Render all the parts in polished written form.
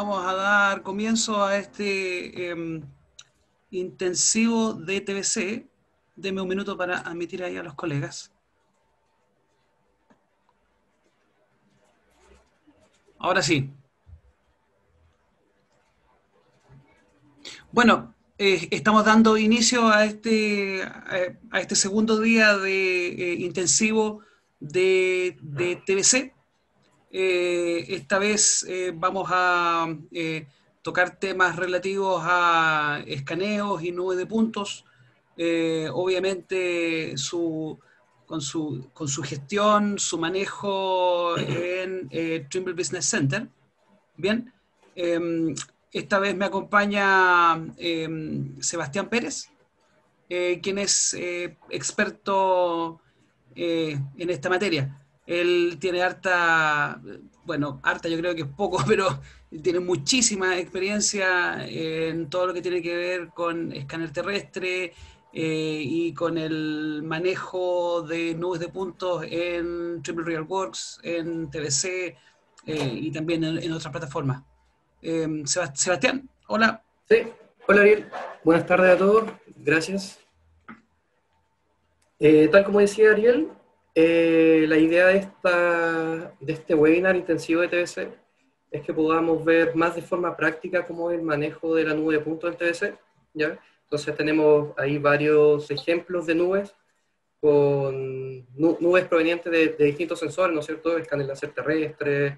vamos a dar comienzo a este intensivo de TBC. Deme un minuto para admitir ahí a los colegas. Ahora sí. Bueno, estamos dando inicio a este segundo día de intensivo de TBC. Esta vez vamos a tocar temas relativos a escaneos y nubes de puntos. Obviamente con su gestión, su manejo en Trimble Business Center. Bien. Esta vez me acompaña Sebastián Pérez, quien es experto en esta materia. Él tiene harta yo creo que es poco, pero tiene muchísima experiencia en todo lo que tiene que ver con escáner terrestre y con el manejo de nubes de puntos en Trimble RealWorks, en TBC y también en otras plataformas. Sebastián, hola. Sí, hola Ariel, buenas tardes a todos, gracias. Tal como decía Ariel, la idea de este webinar intensivo de TBC es que podamos ver más de forma práctica cómo es el manejo de la nube de puntos en TBC, ¿ya? Entonces tenemos ahí varios ejemplos de nubes, con nubes provenientes de distintos sensores, ¿no es cierto? Escáner láser terrestre,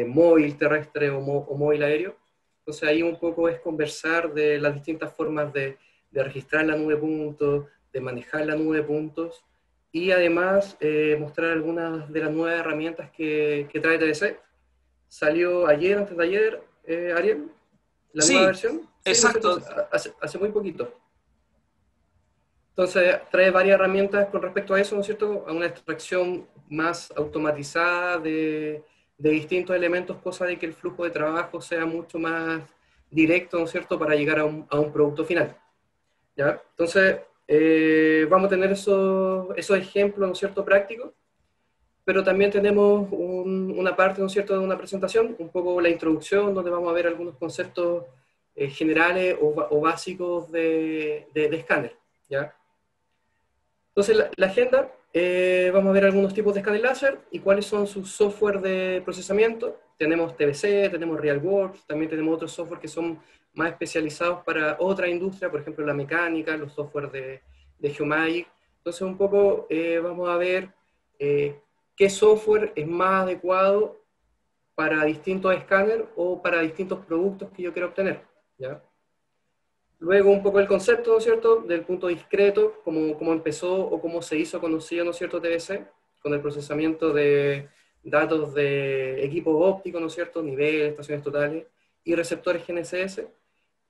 móvil terrestre o móvil aéreo. Entonces ahí un poco es conversar de las distintas formas de registrar la nube de puntos, de manejar la nube de puntos, y además mostrar algunas de las nuevas herramientas que trae TBC. Salió ayer, antes de ayer, Ariel, la nueva versión. Sí, exacto. Hace muy poquito. Entonces trae varias herramientas con respecto a eso, ¿no es cierto? A una extracción más automatizada de distintos elementos, cosa de que el flujo de trabajo sea mucho más directo, ¿no es cierto?, para llegar a un producto final, ¿ya? Entonces, vamos a tener esos ejemplos, ¿no es cierto?, prácticos, pero también tenemos una parte, ¿no es cierto?, de una presentación, un poco la introducción, donde vamos a ver algunos conceptos generales o básicos de escáner, ¿ya? Entonces, la agenda, vamos a ver algunos tipos de escáner láser y cuáles son sus software de procesamiento. Tenemos TBC, tenemos RealWorks, también tenemos otros software que son más especializados para otra industria, por ejemplo la mecánica, los software de Geomagic. Entonces un poco vamos a ver qué software es más adecuado para distintos escáneres o para distintos productos que yo quiero obtener, ¿ya? Luego un poco el concepto, ¿no es cierto?, del punto discreto, cómo empezó o cómo se hizo conocido, ¿no es cierto?, TBC, con el procesamiento de datos de equipos ópticos, ¿no es cierto?, niveles, estaciones totales y receptores GNSS,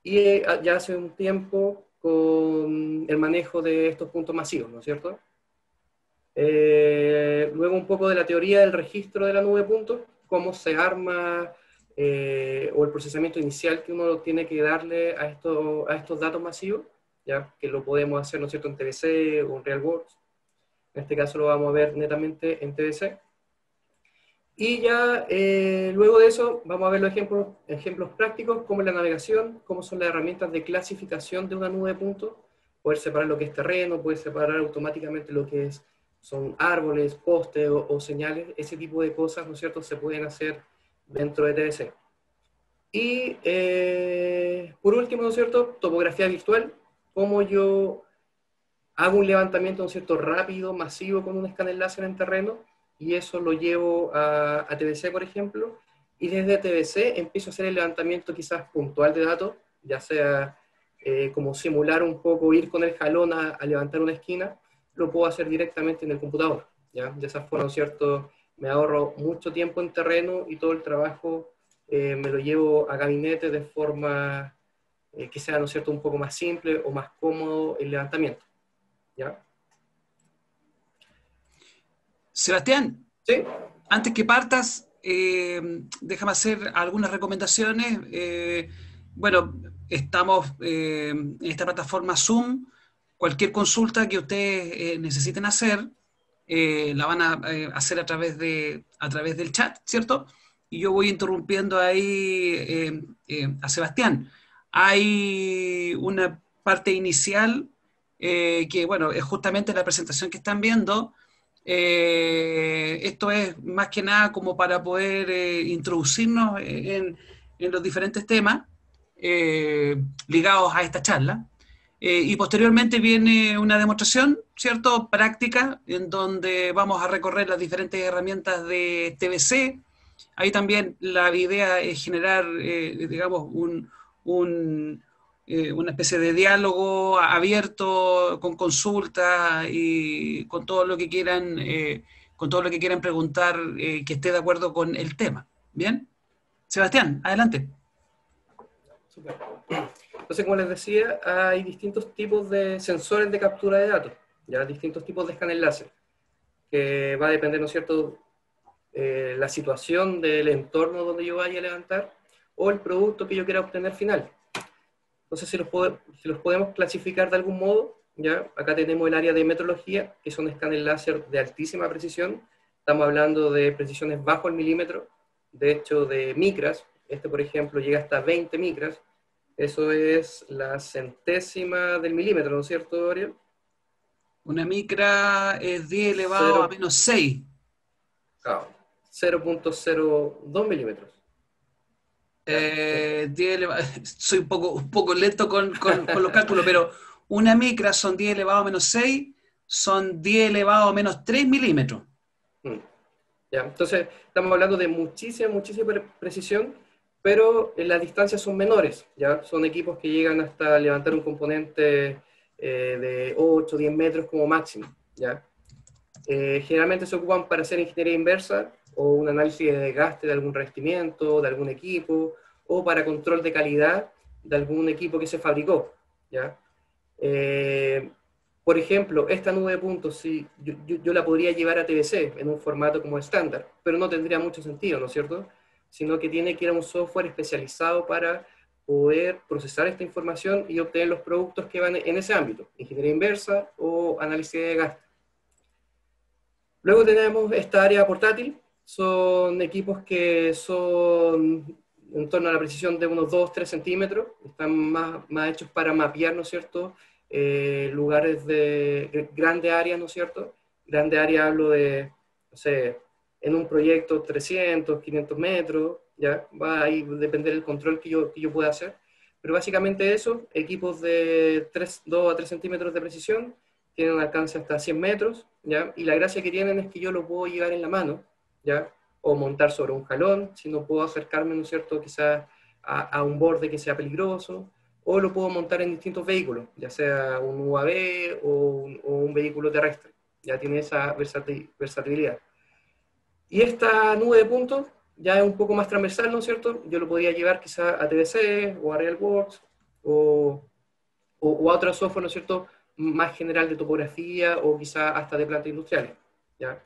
y ya hace un tiempo con el manejo de estos puntos masivos, ¿no es cierto? Luego un poco de la teoría del registro de la nube de puntos, cómo se arma o el procesamiento inicial que uno tiene que darle a estos datos masivos, ¿ya? Que lo podemos hacer, ¿no es cierto?, en TBC o en RealWorks. En este caso lo vamos a ver netamente en TBC. Y ya luego de eso vamos a ver los ejemplos prácticos, como la navegación, cómo son las herramientas de clasificación de una nube de puntos, poder separar lo que es terreno, poder separar automáticamente lo que son árboles, postes o señales, ese tipo de cosas, ¿no es cierto?, se pueden hacer dentro de TBC. Y por último, ¿no es cierto?, topografía virtual, cómo yo hago un levantamiento, ¿no es cierto?, rápido, masivo con un escáner láser en terreno, y eso lo llevo a TBC, por ejemplo, y desde TBC empiezo a hacer el levantamiento quizás puntual de datos, ya sea como simular un poco, ir con el jalón a levantar una esquina, lo puedo hacer directamente en el computador, ¿ya? De esa forma, ¿no es cierto?, me ahorro mucho tiempo en terreno y todo el trabajo me lo llevo a gabinete de forma que sea, ¿no es cierto?, un poco más simple o más cómodo el levantamiento, ¿ya? Sebastián, Sí. Antes que partas, déjame hacer algunas recomendaciones. Bueno, estamos en esta plataforma Zoom. Cualquier consulta que ustedes necesiten hacer, la van a hacer a través del chat, ¿cierto? y yo voy interrumpiendo ahí a Sebastián. Hay una parte inicial que, bueno, es justamente la presentación que están viendo. Esto es más que nada como para poder introducirnos en los diferentes temas ligados a esta charla. Y posteriormente viene una demostración, ¿cierto? Práctica, en donde vamos a recorrer las diferentes herramientas de TBC. Ahí también la idea es generar, digamos, una especie de diálogo abierto, con consultas y con todo lo que quieran preguntar que esté de acuerdo con el tema. ¿Bien? Sebastián, adelante. Super. Entonces, como les decía, hay distintos tipos de sensores de captura de datos, ya distintos tipos de escáner láser, que va a depender, ¿no es cierto?, la situación del entorno donde yo vaya a levantar o el producto que yo quiera obtener final. Entonces, si los podemos clasificar de algún modo, ya acá tenemos el área de metrología, que son escáneres láser de altísima precisión. Estamos hablando de precisiones bajo el milímetro, de hecho de micras. Este, por ejemplo, llega hasta 20 micras. Eso es la centésima del milímetro, ¿no es cierto, Ariel? Una micra es 10 elevado a 0, menos 6. 0.02 milímetros. ¿Ya? 10 soy un poco lento con los cálculos, pero una micra son 10 elevado a menos 6, son 10 elevado a menos 3 milímetros. ¿Ya? Entonces, estamos hablando de muchísima, muchísima precisión, pero las distancias son menores, ¿ya? Son equipos que llegan hasta levantar un componente de 8, 10 metros como máximo, ¿ya? Generalmente se ocupan para hacer ingeniería inversa o un análisis de desgaste de algún revestimiento, de algún equipo, o para control de calidad de algún equipo que se fabricó, ¿ya? Por ejemplo, esta nube de puntos, si yo la podría llevar a TBC en un formato como estándar, pero no tendría mucho sentido, ¿no es cierto? Sino que tiene que ir a un software especializado para poder procesar esta información y obtener los productos que van en ese ámbito, ingeniería inversa o análisis de gasto. Luego tenemos esta área portátil, son equipos que son en torno a la precisión de unos 2-3 centímetros, están más hechos para mapear, ¿no es cierto?, lugares de grande área, ¿no es cierto? Grande área hablo de, no sé, en un proyecto 300, 500 metros, ¿ya? Va a depender del control que yo pueda hacer. Pero básicamente eso, equipos de 2 a 3 centímetros de precisión, tienen un alcance hasta 100 metros, ¿ya? Y la gracia que tienen es que yo lo puedo llevar en la mano, ¿ya? O montar sobre un jalón, si no puedo acercarme, ¿no es cierto?, quizás a un borde que sea peligroso, o lo puedo montar en distintos vehículos, ya sea un UAV o un vehículo terrestre. Ya tiene esa versatilidad. Y esta nube de puntos ya es un poco más transversal, ¿no es cierto? Yo lo podría llevar quizá a TBC o a RealWorks o a otro software, ¿no es cierto?, más general de topografía o quizá hasta de plantas industriales, ¿ya?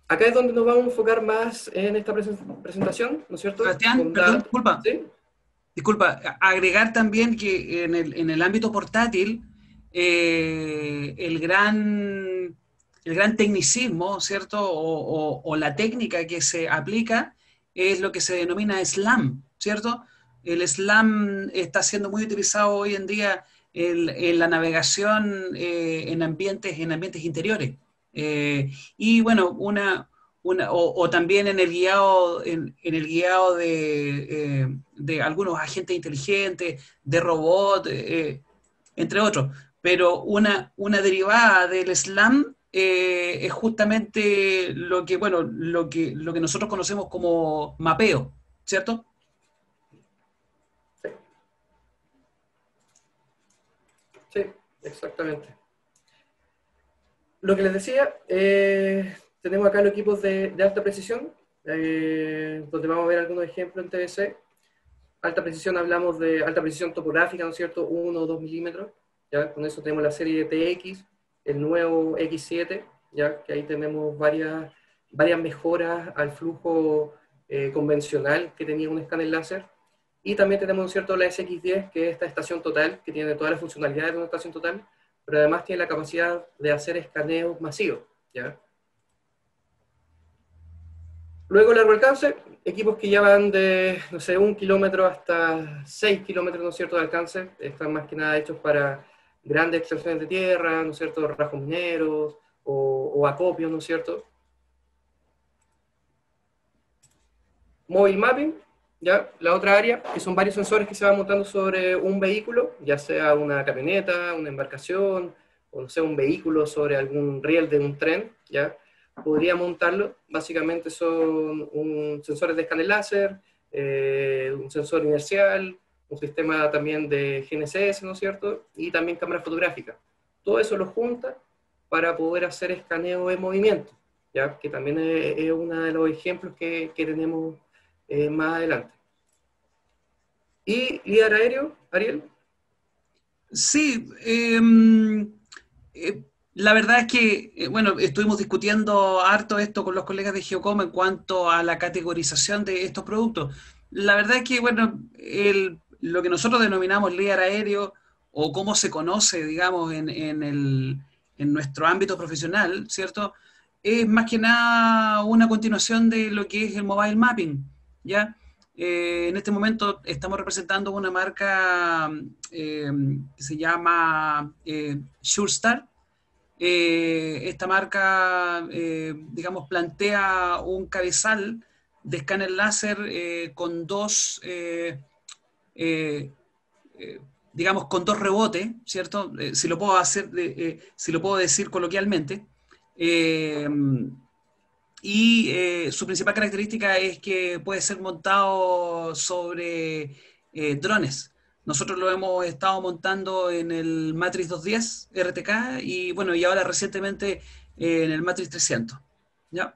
Acá es donde nos vamos a enfocar más en esta presentación, ¿no es cierto? Sebastián, Con perdón, datos, disculpa. ¿sí? Disculpa, agregar también que en el ámbito portátil, el gran tecnicismo, ¿cierto? O la técnica que se aplica es lo que se denomina SLAM, ¿cierto? El SLAM está siendo muy utilizado hoy en día en la navegación en ambientes interiores. Y bueno, o también en el guiado, en el guiado de algunos agentes inteligentes, de robots, entre otros. Pero una derivada del SLAM es justamente lo que, bueno, lo que nosotros conocemos como mapeo, ¿cierto? Sí, exactamente. Lo que les decía, tenemos acá los equipos de alta precisión, donde vamos a ver algunos ejemplos en TBC. Alta precisión, hablamos de alta precisión topográfica, ¿no es cierto? 1 o 2 milímetros, ¿ya? Con eso tenemos la serie de TX, el nuevo X7, ¿ya? Que ahí tenemos varias mejoras al flujo convencional que tenía un escáner láser. Y también tenemos, ¿no es cierto?, la SX10, que es esta estación total, que tiene todas las funcionalidades de una estación total, pero además tiene la capacidad de hacer escaneos masivos, ¿ya? Luego largo alcance, equipos que ya van de, no sé, 1 kilómetro hasta 6 kilómetros, ¿no es cierto?, de alcance. Están más que nada hechos para grandes extracciones de tierra, ¿no es cierto?, rajos mineros o acopios, ¿no es cierto? Mobile mapping, ya, la otra área, que son varios sensores que se van montando sobre un vehículo, ya sea una camioneta, una embarcación, o no sé, un vehículo sobre algún riel de un tren, ya, podría montarlo. Básicamente son sensores de escáner láser, un sensor inercial, un sistema también de GNSS, ¿no es cierto? Y también cámara fotográfica. Todo eso lo junta para poder hacer escaneo de movimiento, ¿ya? Que también es uno de los ejemplos que tenemos más adelante. ¿Y líder aéreo, Ariel? Sí, la verdad es que, bueno, estuvimos discutiendo harto esto con los colegas de Geocom en cuanto a la categorización de estos productos. La verdad es que, bueno, lo que nosotros denominamos líder aéreo o cómo se conoce, digamos, en nuestro ámbito profesional, ¿cierto? Es más que nada una continuación de lo que es el mobile mapping, ¿ya? En este momento estamos representando una marca que se llama SureStar. Esta marca, digamos, plantea un cabezal de escáner láser con dos, digamos, con dos rebotes, ¿cierto? Si lo puedo hacer, si lo puedo decir coloquialmente. Eh, y su principal característica es que puede ser montado sobre drones. Nosotros lo hemos estado montando en el Matrix 210 RTK y bueno, y ahora recientemente en el Matrix 300. ¿Ya?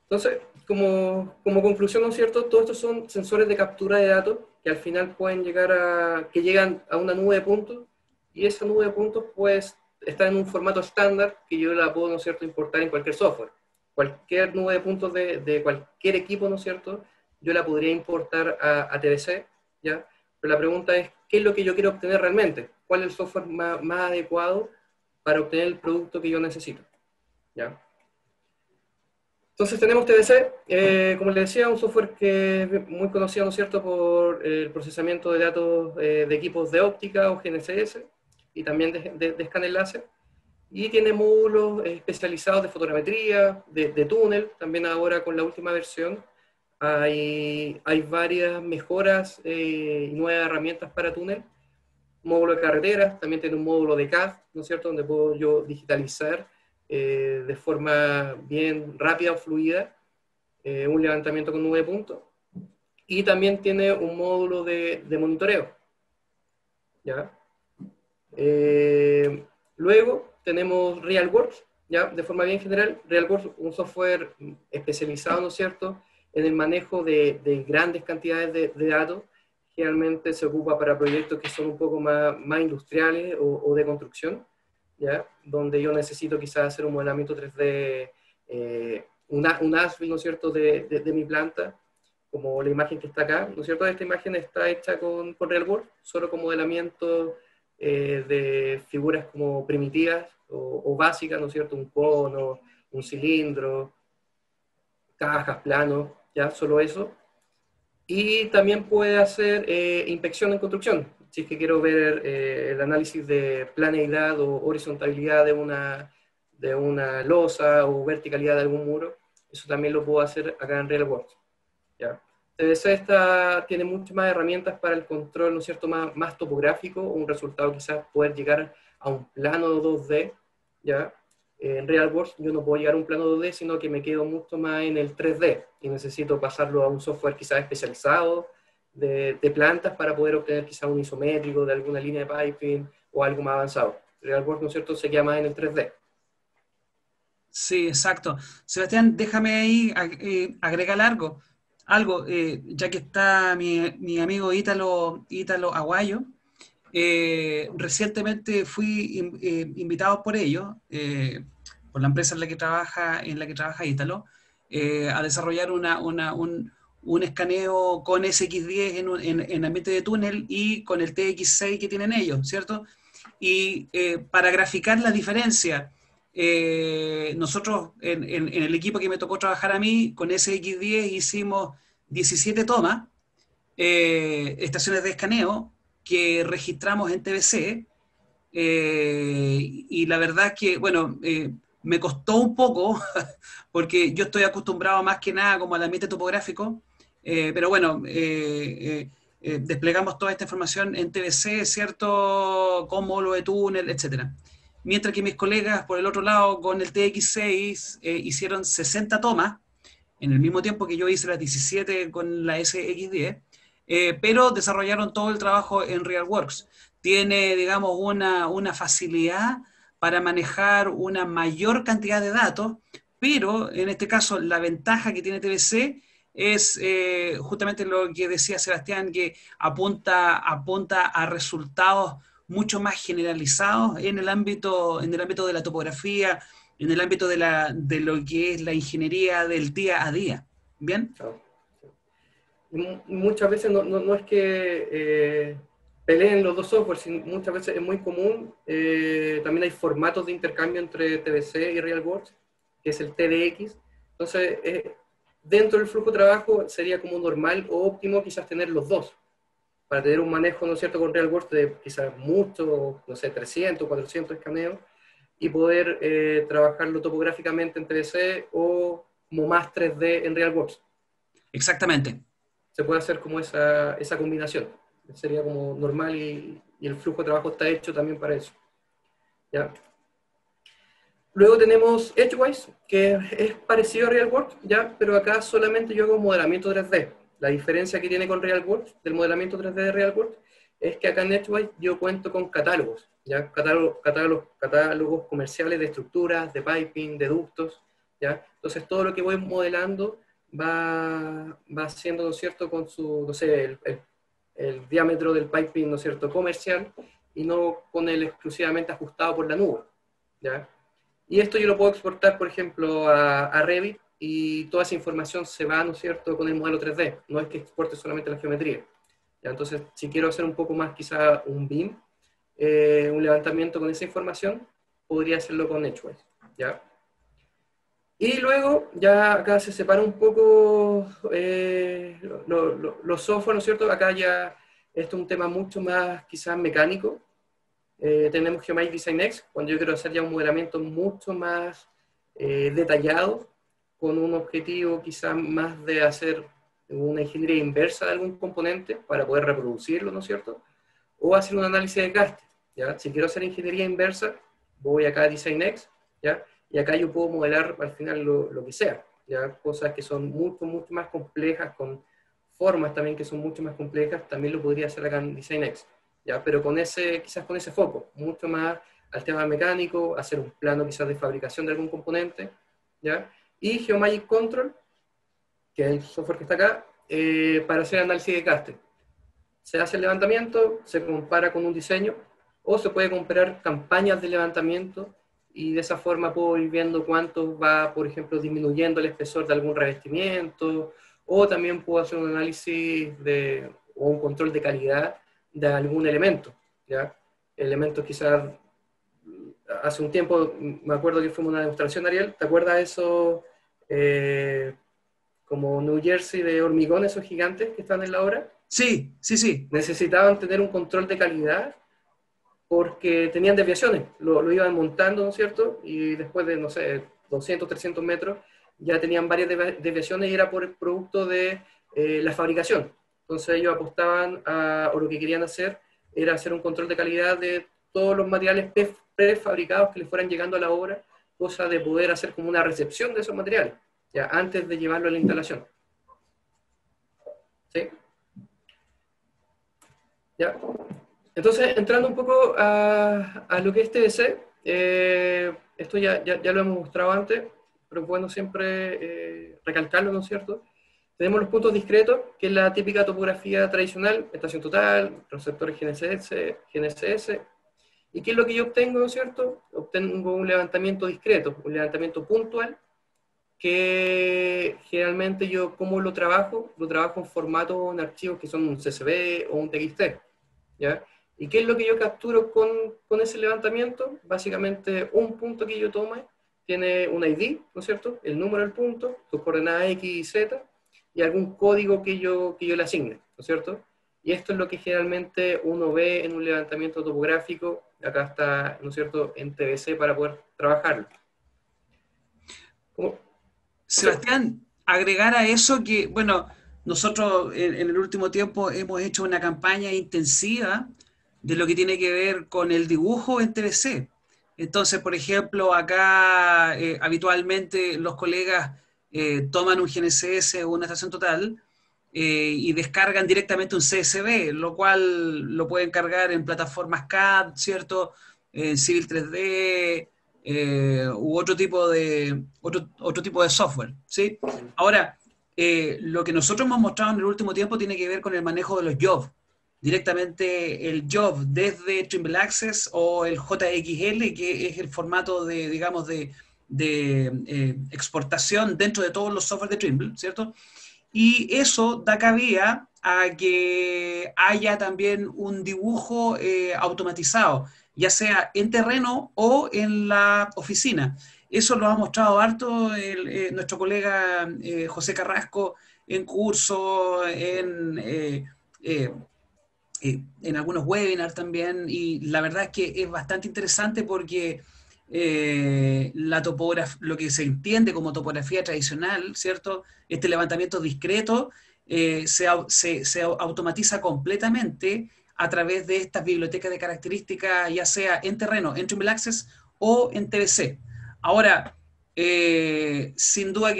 Entonces, como conclusión, ¿no es cierto? Todos estos son sensores de captura de datos que al final pueden que llegan a una nube de puntos, y esa nube de puntos pues está en un formato estándar que yo la puedo, ¿no es cierto?, importar en cualquier software. Cualquier nube de puntos de cualquier equipo, ¿no es cierto?, yo la podría importar a TDC, ¿ya? Pero la pregunta es, ¿qué es lo que yo quiero obtener realmente? ¿Cuál es el software más adecuado para obtener el producto que yo necesito? ¿Ya? Entonces tenemos TDC, como les decía, un software que es muy conocido, ¿no es cierto?, por el procesamiento de datos de equipos de óptica o GNSS y también de escáner láser. Y tiene módulos especializados de fotogrametría, de túnel. También ahora con la última versión hay varias mejoras y nuevas herramientas para túnel. Módulo de carreteras, también tiene un módulo de CAD, ¿no es cierto?, donde puedo yo digitalizar de forma bien rápida o fluida un levantamiento con nube de puntos. Y también tiene un módulo de monitoreo, ¿ya? Luego tenemos RealWorks, ¿ya? De forma bien general, RealWorks, un software especializado, ¿no es cierto?, en el manejo de grandes cantidades de datos. Generalmente se ocupa para proyectos que son un poco más industriales o de construcción, ¿ya? Donde yo necesito quizás hacer un modelamiento 3D, un ASBIS, ¿no es cierto?, de mi planta, como la imagen que está acá, ¿no es cierto? Esta imagen está hecha con RealWorks, solo con modelamiento de figuras como primitivas o básicas, ¿no es cierto? Un cono, un cilindro, cajas, planos, ya, solo eso. Y también puede hacer inspección en construcción. Si es que quiero ver el análisis de planeidad o horizontabilidad de una losa o verticalidad de algún muro, eso también lo puedo hacer acá en RealWorks, ¿ya? TDC tiene muchas más herramientas para el control, ¿no es cierto?, más topográfico, un resultado quizás poder llegar a un plano 2D, ¿ya? En RealWorks yo no puedo llegar a un plano 2D, sino que me quedo mucho más en el 3D y necesito pasarlo a un software quizás especializado de plantas para poder obtener quizás un isométrico de alguna línea de piping o algo más avanzado. RealWorks, ¿no es cierto?, se queda más en el 3D. Sí, exacto. Sebastián, déjame ahí agregar algo, ya que está mi amigo Ítalo Aguayo. Recientemente fui invitado por ellos, por la empresa en la que trabaja Ítalo, a desarrollar un escaneo con SX10 en ambiente de túnel y con el TX6 que tienen ellos, ¿cierto? Y para graficar la diferencia nosotros en el equipo que me tocó trabajar a mí, con SX10 hicimos 17 tomas, estaciones de escaneo que registramos en TBC, y la verdad es que, bueno, me costó un poco, porque yo estoy acostumbrado más que nada como al ambiente topográfico, pero bueno, desplegamos toda esta información en TBC, ¿cierto? Con módulo de túnel, etcétera. Mientras que mis colegas, por el otro lado, con el TX6, hicieron 60 tomas, en el mismo tiempo que yo hice las 17 con la SX10, pero desarrollaron todo el trabajo en RealWorks. Tiene, digamos, una facilidad para manejar una mayor cantidad de datos, pero en este caso la ventaja que tiene TBC es justamente lo que decía Sebastián, que apunta a resultados mucho más generalizados en el ámbito de la topografía, en el ámbito de lo que es la ingeniería del día a día. ¿Bien? Claro. Muchas veces no es que peleen los dos softwares, muchas veces es muy común. También hay formatos de intercambio entre TBC y RealWorks, que es el TDX. Entonces, dentro del flujo de trabajo sería como normal o óptimo quizás tener los dos, para tener un manejo, ¿no es cierto?, con RealWorks de quizás mucho, no sé, 300, 400 escaneos, y poder trabajarlo topográficamente en TBC o como más 3D en RealWorks. Exactamente. Se puede hacer como esa combinación. Sería como normal y el flujo de trabajo está hecho también para eso. ¿Ya? Luego tenemos Edgewise, que es parecido a RealWorks, ¿ya? Pero acá solamente yo hago modelamiento 3D. La diferencia que tiene con RealWorks, del modelamiento 3D de RealWorks, es que acá en Edgewise yo cuento con catálogos, ¿ya? Catálogos comerciales de estructuras, de piping, de ductos, ¿ya? Entonces todo lo que voy modelando va siendo, ¿no es cierto?, con su, no sé, el diámetro del piping, ¿no es cierto?, comercial, y no con el exclusivamente ajustado por la nube, ¿ya? Y esto yo lo puedo exportar, por ejemplo, a Revit, y toda esa información se va, ¿no es cierto?, con el modelo 3D. No es que exporte solamente la geometría. ¿Ya? Entonces, si quiero hacer un poco más, quizá un BIM, un levantamiento con esa información, podría hacerlo con Edgewise, ¿ya? Y luego, ya acá se separa un poco los software, ¿no es cierto? Acá ya esto es un tema mucho más, quizás, mecánico. Tenemos Geomagic Design X, cuando yo quiero hacer ya un modelamiento mucho más detallado, con un objetivo quizás más de hacer una ingeniería inversa de algún componente para poder reproducirlo, ¿no es cierto? O hacer un análisis de desgaste, ¿ya? Si quiero hacer ingeniería inversa, voy acá a Design X, ¿ya? Y acá yo puedo modelar al final lo que sea, ¿ya? Cosas que son mucho más complejas, con formas también que son mucho más complejas, también lo podría hacer acá en Design X. ¿Ya? Pero quizás con ese foco, mucho más al tema mecánico, hacer un plano quizás de fabricación de algún componente, ¿ya? Y Geomagic Control, que es el software que está acá, para hacer análisis de desgaste. Se hace el levantamiento, se compara con un diseño, o se puede comparar campañas de levantamiento, y de esa forma puedo ir viendo cuánto va, por ejemplo, disminuyendo el espesor de algún revestimiento, o también puedo hacer un análisis o un control de calidad de algún elemento, ¿ya? Elementos quizás, hace un tiempo, me acuerdo que fuimos a una demostración, Ariel, ¿te acuerdas de eso, como New Jersey de hormigón, esos gigantes que están en la obra? Sí, sí, sí. Necesitaban tener un control de calidad porque tenían desviaciones, lo iban montando, ¿no es cierto? Y después de, no sé, 200, 300 metros, ya tenían varias desviaciones y era por el producto de la fabricación. Entonces ellos apostaban o lo que querían hacer era hacer un control de calidad de todos los materiales prefabricados que les fueran llegando a la obra, cosa de poder hacer como una recepción de esos materiales, ya antes de llevarlo a la instalación. ¿Sí? ¿Ya? Entonces, entrando un poco a lo que es TBC, esto ya lo hemos mostrado antes, pero es bueno siempre recalcarlo, ¿no es cierto? Tenemos los puntos discretos, que es la típica topografía tradicional, estación total, receptores GNSS. ¿Y qué es lo que yo obtengo, ¿no es cierto? Obtengo un levantamiento discreto, un levantamiento puntual, que generalmente yo, ¿cómo lo trabajo? Lo trabajo en formato, en archivos que son un CSV o un TXT, ¿ya? ¿Y qué es lo que yo capturo con ese levantamiento? Básicamente, un punto que yo tome tiene un ID, ¿no es cierto? El número del punto, sus coordenadas X y Z, y algún código que yo le asigne, ¿no es cierto? Y esto es lo que generalmente uno ve en un levantamiento topográfico. Acá está, ¿no es cierto?, en TBC para poder trabajarlo. ¿Cómo? Sebastián, agregar a eso que, bueno, nosotros en el último tiempo hemos hecho una campaña intensiva de lo que tiene que ver con el dibujo en TBC. Entonces, por ejemplo, acá habitualmente los colegas toman un GNSS o una estación total y descargan directamente un CSV, lo cual lo pueden cargar en plataformas CAD, ¿cierto? En Civil 3D u otro tipo de software, ¿sí? Ahora, lo que nosotros hemos mostrado en el último tiempo tiene que ver con el manejo de los jobs. Directamente el job desde Trimble Access o el JXL, que es el formato de, digamos, de exportación dentro de todos los softwares de Trimble, ¿cierto? Y eso da cabida a que haya también un dibujo automatizado, ya sea en terreno o en la oficina. Eso lo ha mostrado harto nuestro colega José Carrasco en curso, eh, en algunos webinars también, y la verdad es que es bastante interesante porque lo que se entiende como topografía tradicional, ¿cierto? Este levantamiento discreto se automatiza completamente a través de estas bibliotecas de características, ya sea en terreno, en Trimble Access o en TBC. Ahora, sin duda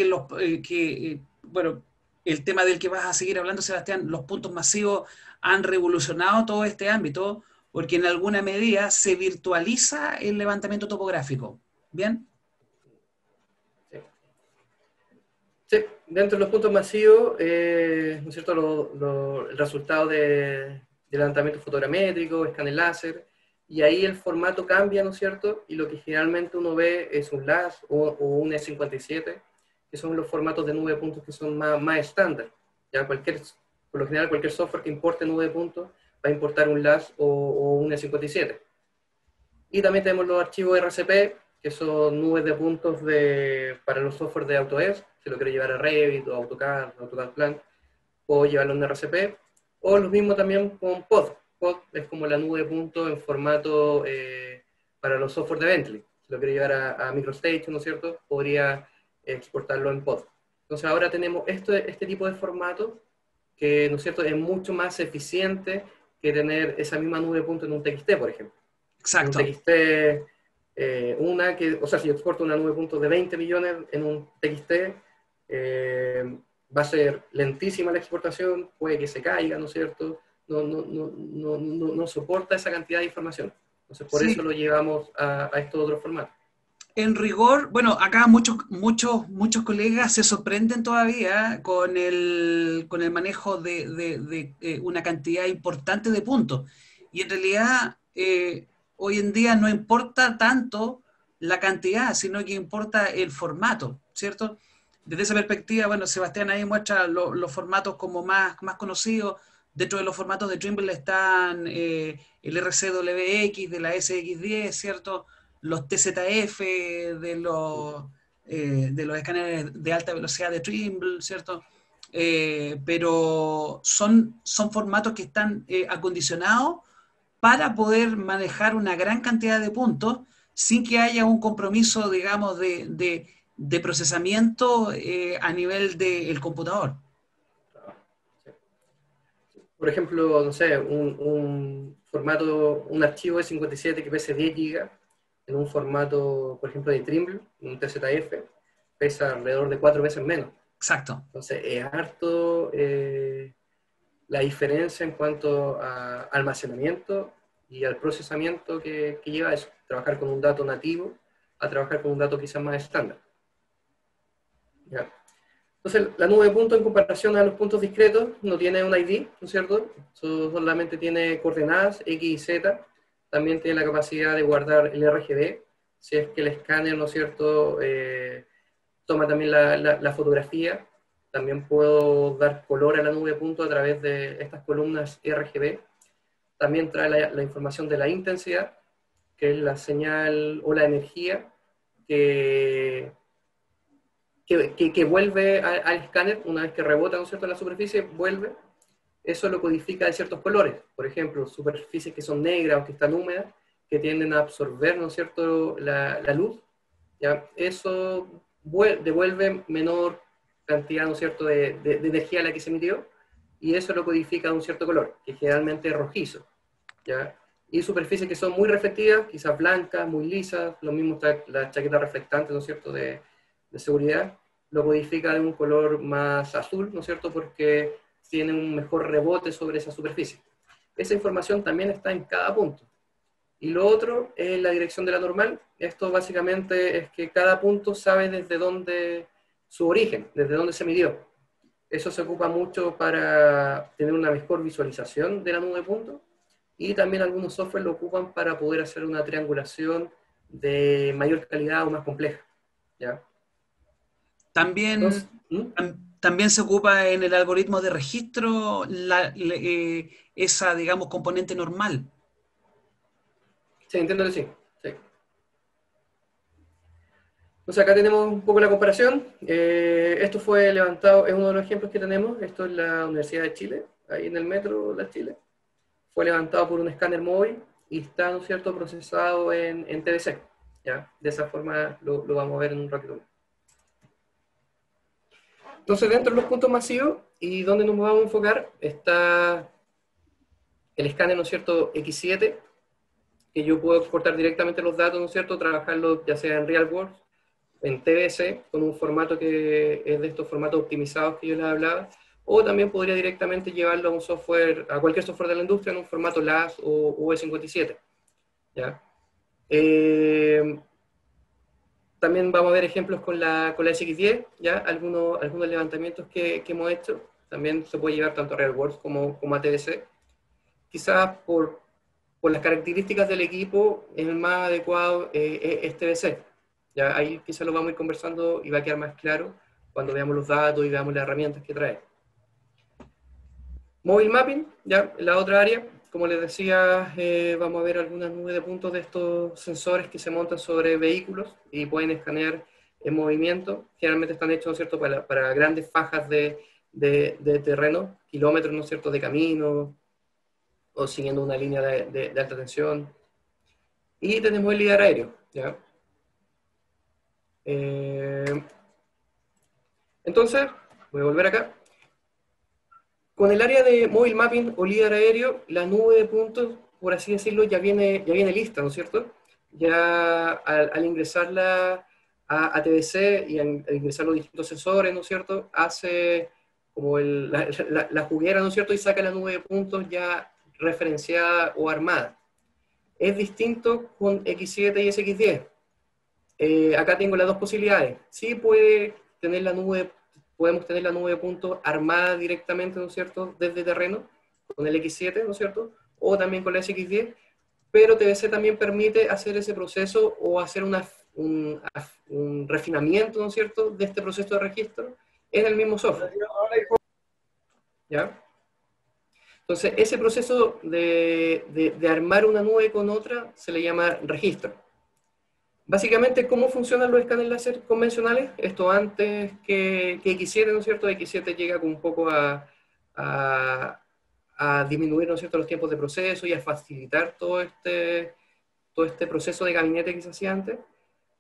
bueno, el tema del que vas a seguir hablando, Sebastián, los puntos masivos han revolucionado todo este ámbito porque en alguna medida se virtualiza el levantamiento topográfico. ¿Bien? Sí. Sí, dentro de los puntos masivos, ¿no es cierto?, el resultado de levantamiento fotogramétrico, escáner láser, y ahí el formato cambia, ¿no es cierto? Y lo que generalmente uno ve es un LAS o un E57, que son los formatos de nube de puntos que son más estándar. Ya por lo general, cualquier software que importe nube de puntos va a importar un LAS o un E57. Y también tenemos los archivos RCP, que son nubes de puntos para los softwares de AutoDesk. Si lo quiero llevar a Revit o AutoCAD, AutoCAD Plan, puedo llevarlo en RCP. O lo mismo también con Pod. Pod es como la nube de puntos en formato para los softwares de Bentley. Si lo quiero llevar a MicroStation, ¿no es cierto?, podría exportarlo en Pod. Entonces ahora tenemos este tipo de formato que, ¿no es cierto?, es mucho más eficiente que tener esa misma nube de puntos en un TXT, por ejemplo. En un Exacto. TXT, o sea, si yo exporto una nube de puntos de 20 millones en un TXT, va a ser lentísima la exportación, puede que se caiga, ¿no es cierto? No soporta esa cantidad de información. Entonces, por eso Sí, lo llevamos a estos otros formatos. en rigor, bueno, acá muchos colegas se sorprenden todavía con el manejo de una cantidad importante de puntos. Y en realidad, hoy en día no importa tanto la cantidad, sino que importa el formato, ¿cierto? Desde esa perspectiva, bueno, Sebastián ahí muestra los formatos como más conocidos. Dentro de los formatos de Trimble están el RCWX de la SX10, ¿cierto? Los TZF de los escáneres de alta velocidad de Trimble, ¿cierto? Pero son formatos que están acondicionados para poder manejar una gran cantidad de puntos sin que haya un compromiso, digamos, de procesamiento a nivel del computador. Por ejemplo, no sé, un archivo de 57 que pese 10 GB en un formato, por ejemplo, de Trimble, un TZF, pesa alrededor de 4 veces menos. Exacto. Entonces, es harto la diferencia en cuanto a almacenamiento y al procesamiento que lleva eso. Trabajar con un dato nativo a trabajar con un dato quizás más estándar. ¿Ya? Entonces, la nube de puntos en comparación a los puntos discretos no tiene un ID, ¿no es cierto? Solamente tiene coordenadas X y Z. También tiene la capacidad de guardar el RGB, si es que el escáner, ¿no es cierto?, toma también la fotografía. También puedo dar color a la nube de puntos a través de estas columnas RGB. también trae la información de la intensidad, que es la señal o la energía que vuelve al escáner una vez que rebota, ¿no es cierto?, en la superficie, vuelve. Eso lo codifica de ciertos colores, por ejemplo, superficies que son negras o que están húmedas, que tienden a absorber, ¿no es cierto?, la luz, ¿ya? Eso devuelve menor cantidad, ¿no es cierto?, de energía a la que se emitió, y eso lo codifica de un cierto color, que generalmente es rojizo, ¿ya? Y superficies que son muy reflectivas, quizás blancas, muy lisas, lo mismo está la chaqueta reflectante, ¿no es cierto?, de seguridad, lo codifica de un color más azul, ¿no es cierto?, porque tiene un mejor rebote sobre esa superficie. Esa información también está en cada punto. Y lo otro es la dirección de la normal. Esto básicamente es que cada punto sabe desde dónde, su origen, desde dónde se midió. Eso se ocupa mucho para tener una mejor visualización de la nube de puntos, y también algunos software lo ocupan para poder hacer una triangulación de mayor calidad o más compleja, ¿ya? También, Entonces, ¿mm? también se ocupa en el algoritmo de registro esa, digamos, componente normal. Sí, entiendo que sí. Sí. Entonces acá tenemos un poco la comparación. Esto fue levantado, es uno de los ejemplos que tenemos. Esto es la Universidad de Chile, ahí en el metro de Chile. Fue levantado por un escáner móvil y está, ¿no es cierto?, procesado en TBC. ¿Ya? De esa forma lo vamos a ver en un ratito. Entonces, dentro de los puntos masivos y donde nos vamos a enfocar está el escáner, ¿no es cierto?, X7, que yo puedo exportar directamente los datos, ¿no es cierto?, trabajarlos ya sea en RealWorks, en TBC, con un formato que es de estos formatos optimizados que yo les hablaba, o también podría directamente llevarlo a un software, a cualquier software de la industria en un formato LAS o V57. ¿Ya? También vamos a ver ejemplos con la SX10, ¿ya? Algunos levantamientos que hemos hecho, también se puede llevar tanto a RealWorks como a TBC. Quizás por las características del equipo, el más adecuado es TBC. Ya ahí quizás lo vamos a ir conversando y va a quedar más claro cuando veamos los datos y veamos las herramientas que trae. Mobile Mapping, ya la otra área, como les decía, vamos a ver algunas nubes de puntos de estos sensores que se montan sobre vehículos y pueden escanear en movimiento. Generalmente están hechos, ¿no es cierto?, para grandes fajas de terreno, kilómetros, ¿no es cierto?, de camino, o siguiendo una línea de alta tensión. Y tenemos el LIDAR aéreo, ¿ya? Entonces, voy a volver acá. Con el área de Mobile Mapping o LIDAR aéreo, la nube de puntos, por así decirlo, ya viene lista, ¿no es cierto? Ya al ingresarla a TBC y al ingresar los distintos sensores, ¿no es cierto?, hace como la juguera, ¿no es cierto?, y saca la nube de puntos ya referenciada o armada. Es distinto con X7 y SX10. Acá tengo las dos posibilidades. Sí podemos tener la nube de puntos armada directamente, ¿no es cierto?, desde terreno, con el X7, ¿no es cierto?, o también con la SX10, pero TBC también permite hacer ese proceso o hacer un refinamiento, ¿no es cierto?, de este proceso de registro en el mismo software. ¿Ya? Entonces, ese proceso de armar una nube con otra se le llama registro. Básicamente, ¿cómo funcionan los escáneres láser convencionales? Esto antes que X7, ¿no es cierto? X7 llega un poco a disminuir, ¿no es cierto?, los tiempos de proceso y a facilitar todo este proceso de gabinete que se hacía antes.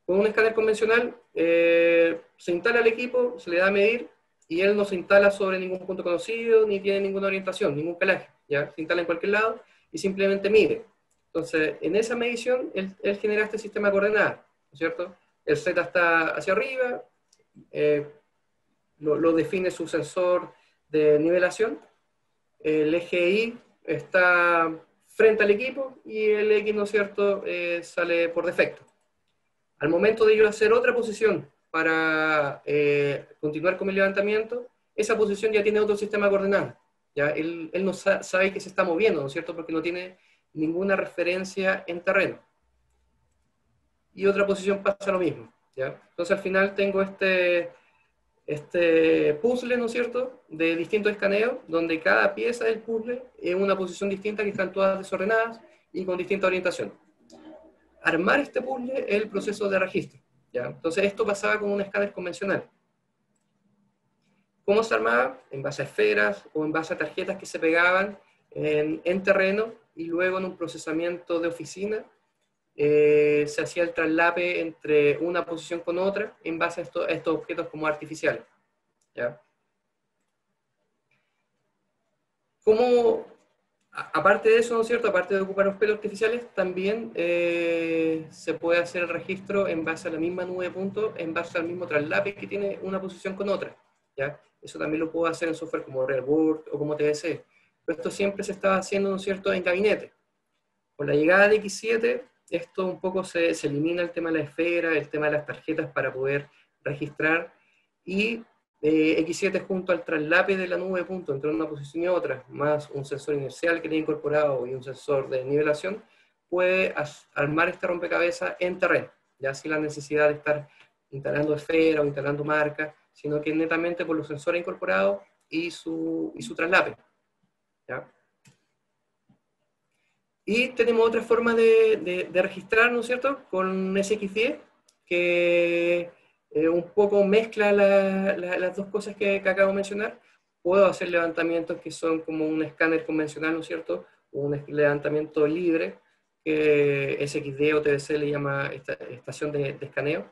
Con un escáner convencional se instala el equipo, se le da a medir, y él no se instala sobre ningún punto conocido, ni tiene ninguna orientación, ningún calaje, ¿ya? Se instala en cualquier lado y simplemente mide. Entonces, en esa medición, él genera este sistema de coordenadas, ¿no es cierto? El Z está hacia arriba, lo define su sensor de nivelación, el eje Y está frente al equipo y el X, ¿no es cierto?, sale por defecto. Al momento de yo hacer otra posición para continuar con mi levantamiento, esa posición ya tiene otro sistema de coordenadas. ¿Ya? Él no sabe que se está moviendo, ¿no es cierto?, porque no tiene ninguna referencia en terreno. Y otra posición pasa lo mismo. ¿Ya? Entonces al final tengo este este puzzle, ¿no es cierto?, de distintos escaneos, donde cada pieza del puzzle es una posición distinta, que están todas desordenadas y con distinta orientación. Armar este puzzle es el proceso de registro, ¿ya? Entonces esto pasaba con un escáner convencional. ¿Cómo se armaba? En base a esferas o en base a tarjetas que se pegaban en terreno, y luego en un procesamiento de oficina se hacía el traslape entre una posición con otra en base a estos objetos como artificiales, ¿ya? Como, aparte de eso, ¿no es cierto?, aparte de ocupar objetos artificiales, también se puede hacer el registro en base a la misma nube de puntos, en base al mismo traslape que tiene una posición con otra, ¿ya? Eso también lo puedo hacer en software como RealWorks o como TBC. Pero esto siempre se estaba haciendo, ¿no es cierto?, en gabinete. Con la llegada de X7, esto un poco se elimina el tema de la esfera, el tema de las tarjetas para poder registrar, y X7 junto al traslape de la nube de puntos entre una posición y otra, más un sensor inercial que tiene incorporado y un sensor de nivelación, puede armar este rompecabezas en terreno, ya sin la necesidad de estar instalando esfera o instalando marcas, sino que netamente por los sensores incorporados y su traslape, ¿ya? Y tenemos otra forma de registrar, ¿no es cierto?, con SX10, que un poco mezcla las dos cosas que acabo de mencionar. Puedo hacer levantamientos que son como un escáner convencional, ¿no es cierto?, un levantamiento libre, que SXD o TBC le llama estación de escaneo.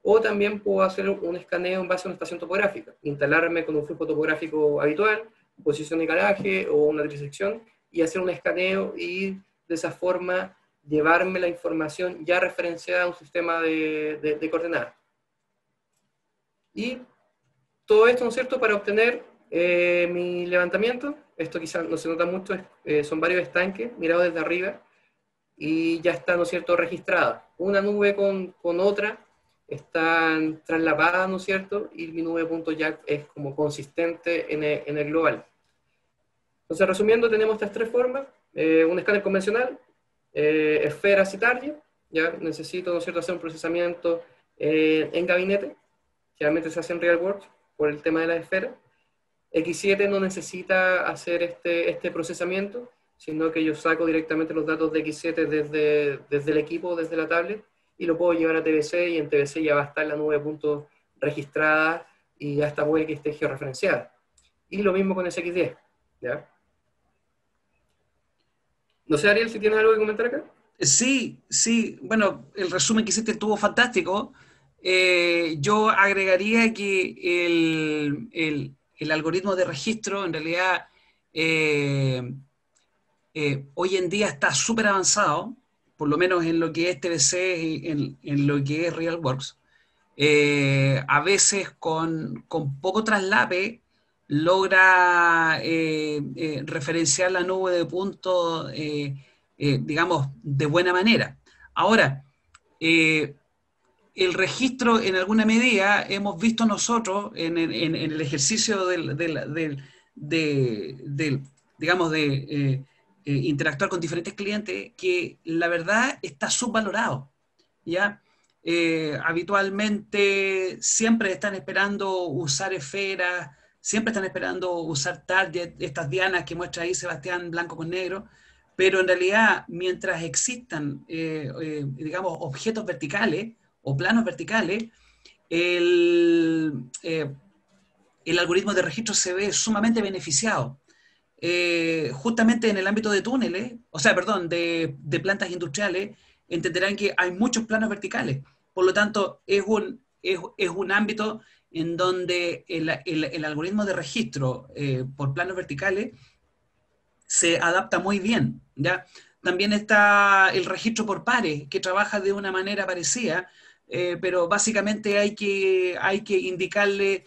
O también puedo hacer un escaneo en base a una estación topográfica, instalarme con un flujo topográfico habitual, posición de garaje o una trisección, y hacer un escaneo y de esa forma llevarme la información ya referenciada a un sistema de coordenadas. Y todo esto, ¿no es cierto?, para obtener mi levantamiento. Esto quizás no se nota mucho, son varios estanques mirados desde arriba, y ya está, ¿no es cierto?, registrada. Una nube con otra están traslapadas, ¿no es cierto?, y mi nube de puntos ya es como consistente en el global. Entonces, resumiendo, tenemos estas tres formas. Un escáner convencional, esferas y target. Ya necesito, ¿no es cierto?, hacer un procesamiento en gabinete. Generalmente se hace en RealWorks por el tema de las esferas. X7 no necesita hacer este procesamiento, sino que yo saco directamente los datos de X7 desde el equipo, desde la tablet, y lo puedo llevar a TBC, y en TBC ya va a estar la nube de puntos registrada, y ya está, puede que esté georreferenciada. Y lo mismo con SX10, ¿ya? No sé, Ariel, si tienes algo que comentar acá. Sí, sí, bueno, el resumen que hiciste estuvo fantástico. Yo agregaría que el algoritmo de registro en realidad hoy en día está súper avanzado, por lo menos en lo que es TBC y en lo que es RealWorks. A veces con poco traslape logra referenciar la nube de puntos, digamos, de buena manera. Ahora, el registro en alguna medida hemos visto nosotros en el ejercicio digamos, interactuar con diferentes clientes, que la verdad está subvalorado, ¿ya? Habitualmente siempre están esperando usar esferas, siempre están esperando usar target, estas dianas que muestra ahí Sebastián, blanco con negro, pero en realidad mientras existan, digamos, objetos verticales o planos verticales, el, eh, el algoritmo de registro se ve sumamente beneficiado. Justamente en el ámbito de túneles, o sea, perdón, de plantas industriales, entenderán que hay muchos planos verticales. Por lo tanto, es un ámbito en donde el algoritmo de registro por planos verticales se adapta muy bien, ¿ya? También está el registro por pares, que trabaja de una manera parecida, pero básicamente hay que indicarle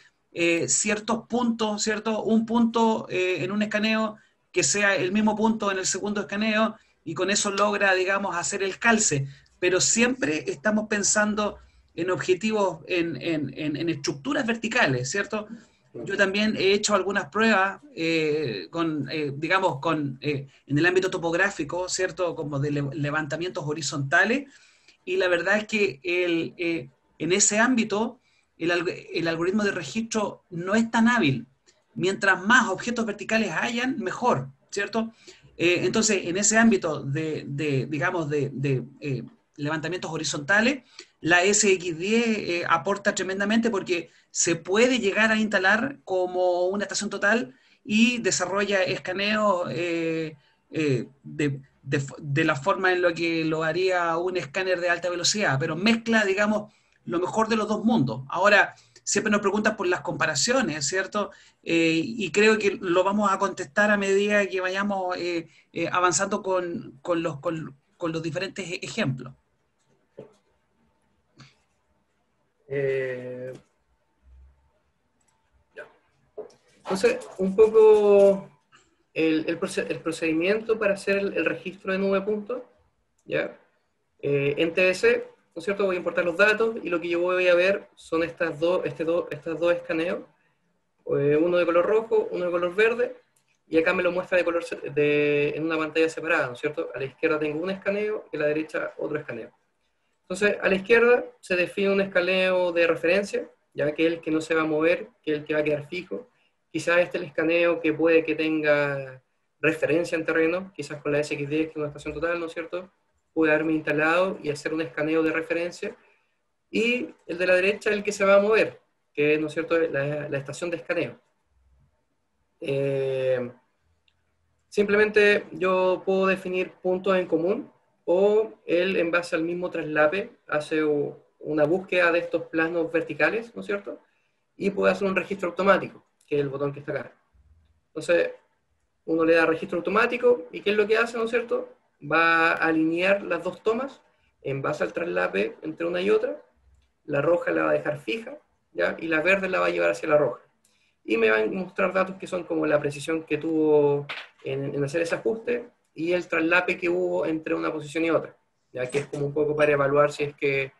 ciertos puntos, ¿cierto? Un punto en un escaneo que sea el mismo punto en el segundo escaneo, y con eso logra, digamos, hacer el calce. Pero siempre estamos pensando en objetivos, en estructuras verticales, ¿cierto? Yo también he hecho algunas pruebas digamos, en el ámbito topográfico, ¿cierto? Como de levantamientos horizontales, y la verdad es que en ese ámbito el algoritmo de registro no es tan hábil. Mientras más objetos verticales hayan, mejor, ¿cierto? Entonces, en ese ámbito digamos, levantamientos horizontales, la SX10 aporta tremendamente porque se puede llegar a instalar como una estación total y desarrolla escaneos de la forma en la que lo haría un escáner de alta velocidad, pero mezcla, digamos, lo mejor de los dos mundos. Ahora, siempre nos preguntan por las comparaciones, ¿cierto? Y creo que lo vamos a contestar a medida que vayamos avanzando con los diferentes ejemplos. Entonces, un poco el procedimiento para hacer el registro de nube puntos, ¿ya? En TBC, ¿no es cierto? Voy a importar los datos y lo que yo voy a ver son estas dos escaneos, uno de color rojo, uno de color verde, y acá me lo muestra en una pantalla separada, ¿no es cierto? A la izquierda tengo un escaneo y a la derecha otro escaneo. Entonces, a la izquierda se define un escaneo de referencia, ya que es el que no se va a mover, que es el que va a quedar fijo. Quizás este es el escaneo que puede que tenga referencia en terreno, quizás con la SX10, que es una estación total, ¿no es cierto? Puede haberme instalado y hacer un escaneo de referencia. Y el de la derecha es el que se va a mover, que es, ¿no es cierto?, la estación de escaneo. Simplemente yo puedo definir puntos en común, o él, en base al mismo traslape, hace una búsqueda de estos planos verticales, ¿no es cierto? Y puede hacer un registro automático, que es el botón que está acá. Entonces, uno le da registro automático, y ¿qué es lo que hace, no es cierto? Va a alinear las dos tomas en base al traslape entre una y otra. La roja la va a dejar fija, ¿ya? Y la verde la va a llevar hacia la roja. Y me van a mostrar datos que son como la precisión que tuvo en hacer ese ajuste y el traslape que hubo entre una posición y otra, ya que es como un poco para evaluar si es que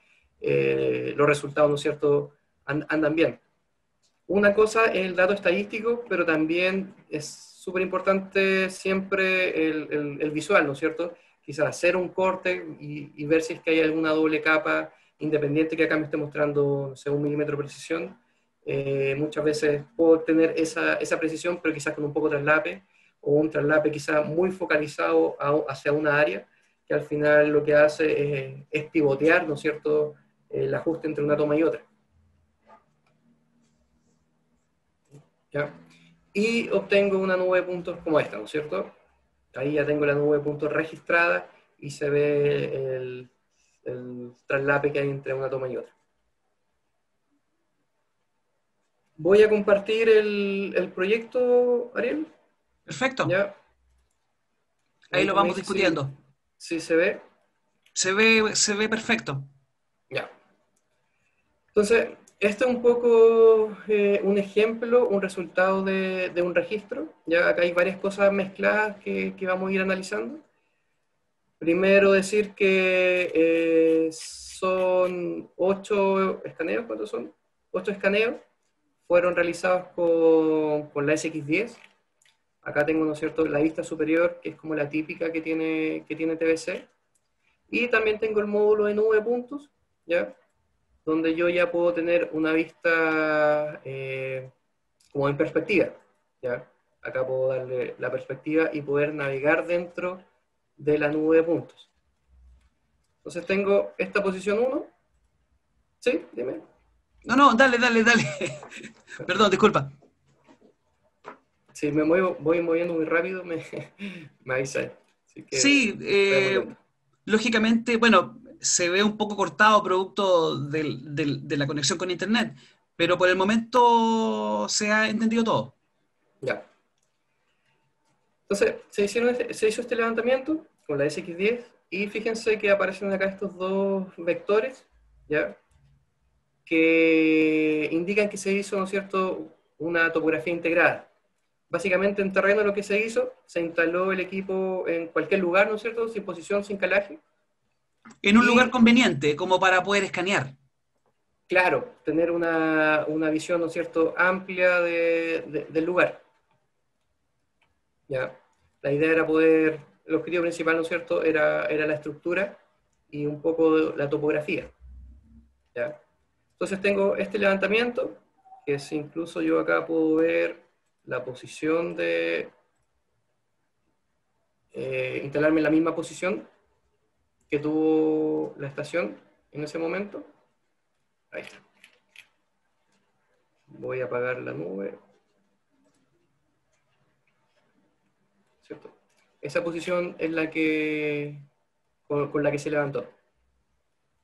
los resultados, ¿no es cierto?, andan bien. Una cosa es el dato estadístico, pero también es súper importante siempre el visual, ¿no es cierto? Quizás hacer un corte y ver si es que hay alguna doble capa independiente que acá me esté mostrando, no sé, 1 milímetro de precisión. Muchas veces puedo tener esa precisión, pero quizás con un poco de traslape, o un traslape quizás muy focalizado hacia una área, que al final lo que hace es pivotear, ¿no es cierto?, el ajuste entre una toma y otra. ¿Ya? Y obtengo una nube de puntos como esta, ¿no es cierto? Ahí ya tengo la nube de puntos registrada y se ve el traslape que hay entre una toma y otra. Voy a compartir el proyecto, Ariel. Perfecto. ¿Ya? Ahí lo vamos discutiendo. Sí, se ve. Se ve perfecto. Ya. Entonces, esto es un poco un ejemplo, un resultado de un registro. Ya acá hay varias cosas mezcladas que vamos a ir analizando. Primero decir que son 8 escaneos. ¿Cuántos son? 8 escaneos. Fueron realizados con la SX10. Acá tengo, ¿no es cierto?, la vista superior, que es como la típica que tiene TBC. Y también tengo el módulo de nube de puntos, ¿ya?, donde yo ya puedo tener una vista como en perspectiva, ¿ya? Acá puedo darle la perspectiva y poder navegar dentro de la nube de puntos. Entonces tengo esta posición 1. ¿Sí? Dime. No, dale. Perdón, disculpa. Si me voy moviendo muy rápido, me avisa. Así que Sí, lógicamente, bueno, se ve un poco cortado producto de la conexión con Internet, pero por el momento se ha entendido todo. ya. Entonces, se hizo este levantamiento con la SX10 y fíjense que aparecen acá estos dos vectores, ¿ya?, que indican que se hizo, ¿no es cierto?, una topografía integrada. Básicamente en terreno lo que se hizo, se instaló el equipo en cualquier lugar, ¿no es cierto?, sin posición, sin calaje. En un lugar conveniente, como para poder escanear. Claro, tener una visión, ¿no es cierto?, amplia del lugar. ¿Ya? La idea era poder, el objetivo principal, ¿no es cierto?, era la estructura y un poco la topografía. ¿Ya? Entonces tengo este levantamiento, que es incluso yo acá puedo ver la posición de instalarme en la misma posición que tuvo la estación en ese momento. Ahí está. Voy a apagar la nube. ¿Cierto? Esa posición es la que con la que se levantó.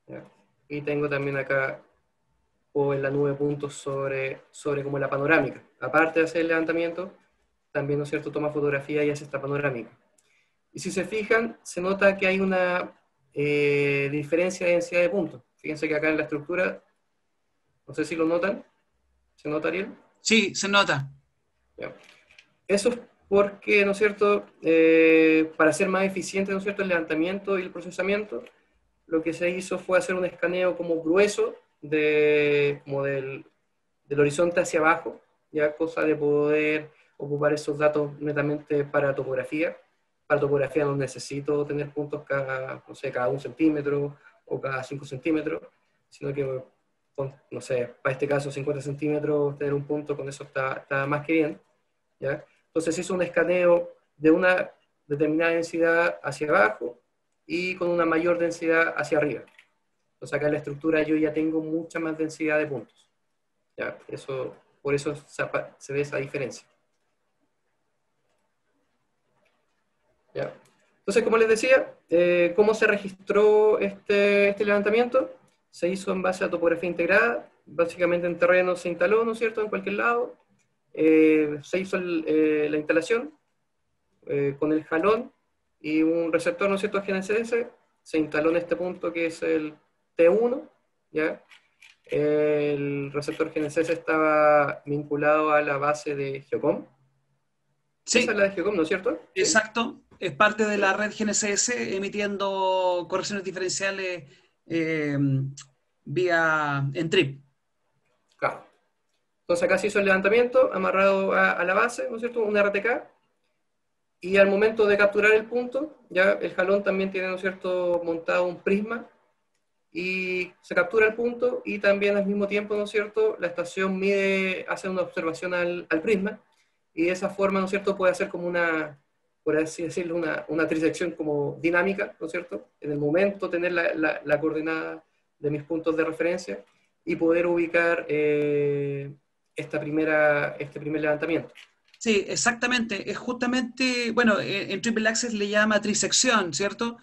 ¿Ya? Y tengo también acá o en la nube puntos sobre como la panorámica. Aparte de hacer el levantamiento, también, ¿no es cierto?, toma fotografía y hace esta panorámica. Y si se fijan, se nota que hay una diferencia de densidad de puntos. Fíjense que acá en la estructura, no sé si lo notan, ¿se nota, Ariel? Sí, se nota. Ya. Eso es porque, ¿no es cierto?, para ser más eficiente, ¿no es cierto?, el levantamiento y el procesamiento, lo que se hizo fue hacer un escaneo como grueso como del horizonte hacia abajo, ya cosa de poder ocupar esos datos netamente para topografía. Para topografía no necesito tener puntos cada, no sé, cada 1 centímetro o cada 5 centímetros, sino que, no sé, para este caso 50 centímetros, tener un punto, con eso está más que bien, ¿ya? Entonces hizo un escaneo de una determinada densidad hacia abajo y con una mayor densidad hacia arriba. Entonces acá en la estructura yo ya tengo mucha más densidad de puntos. ¿Ya? Por eso se ve esa diferencia. ¿Ya? Entonces, como les decía, ¿cómo se registró este levantamiento? Se hizo en base a topografía integrada, básicamente en terreno se instaló, ¿no es cierto?, en cualquier lado. Se hizo la instalación con el jalón y un receptor, ¿no es cierto?, GNSS, se instaló en este punto que es el T1, ¿ya? El receptor GNSS estaba vinculado a la base de Geocom. Sí, Esa es la de Geocom, ¿no es cierto? exacto. Es parte de la red GNSS emitiendo correcciones diferenciales eh, vía Entrip. Claro. Entonces acá se hizo el levantamiento amarrado a la base, ¿no es cierto?, un RTK. Y al momento de capturar el punto, ya el jalón también tiene, ¿no es cierto?, montado un prisma y se captura el punto y también al mismo tiempo, ¿no es cierto?, la estación hace una observación al prisma y de esa forma, ¿no es cierto?, puede hacer como una, por así decirlo, una trisección como dinámica, ¿no es cierto?, en el momento tener la coordenada de mis puntos de referencia y poder ubicar este primer levantamiento. Sí, exactamente. Es justamente, bueno, en Triple Access le llama trisección, ¿cierto?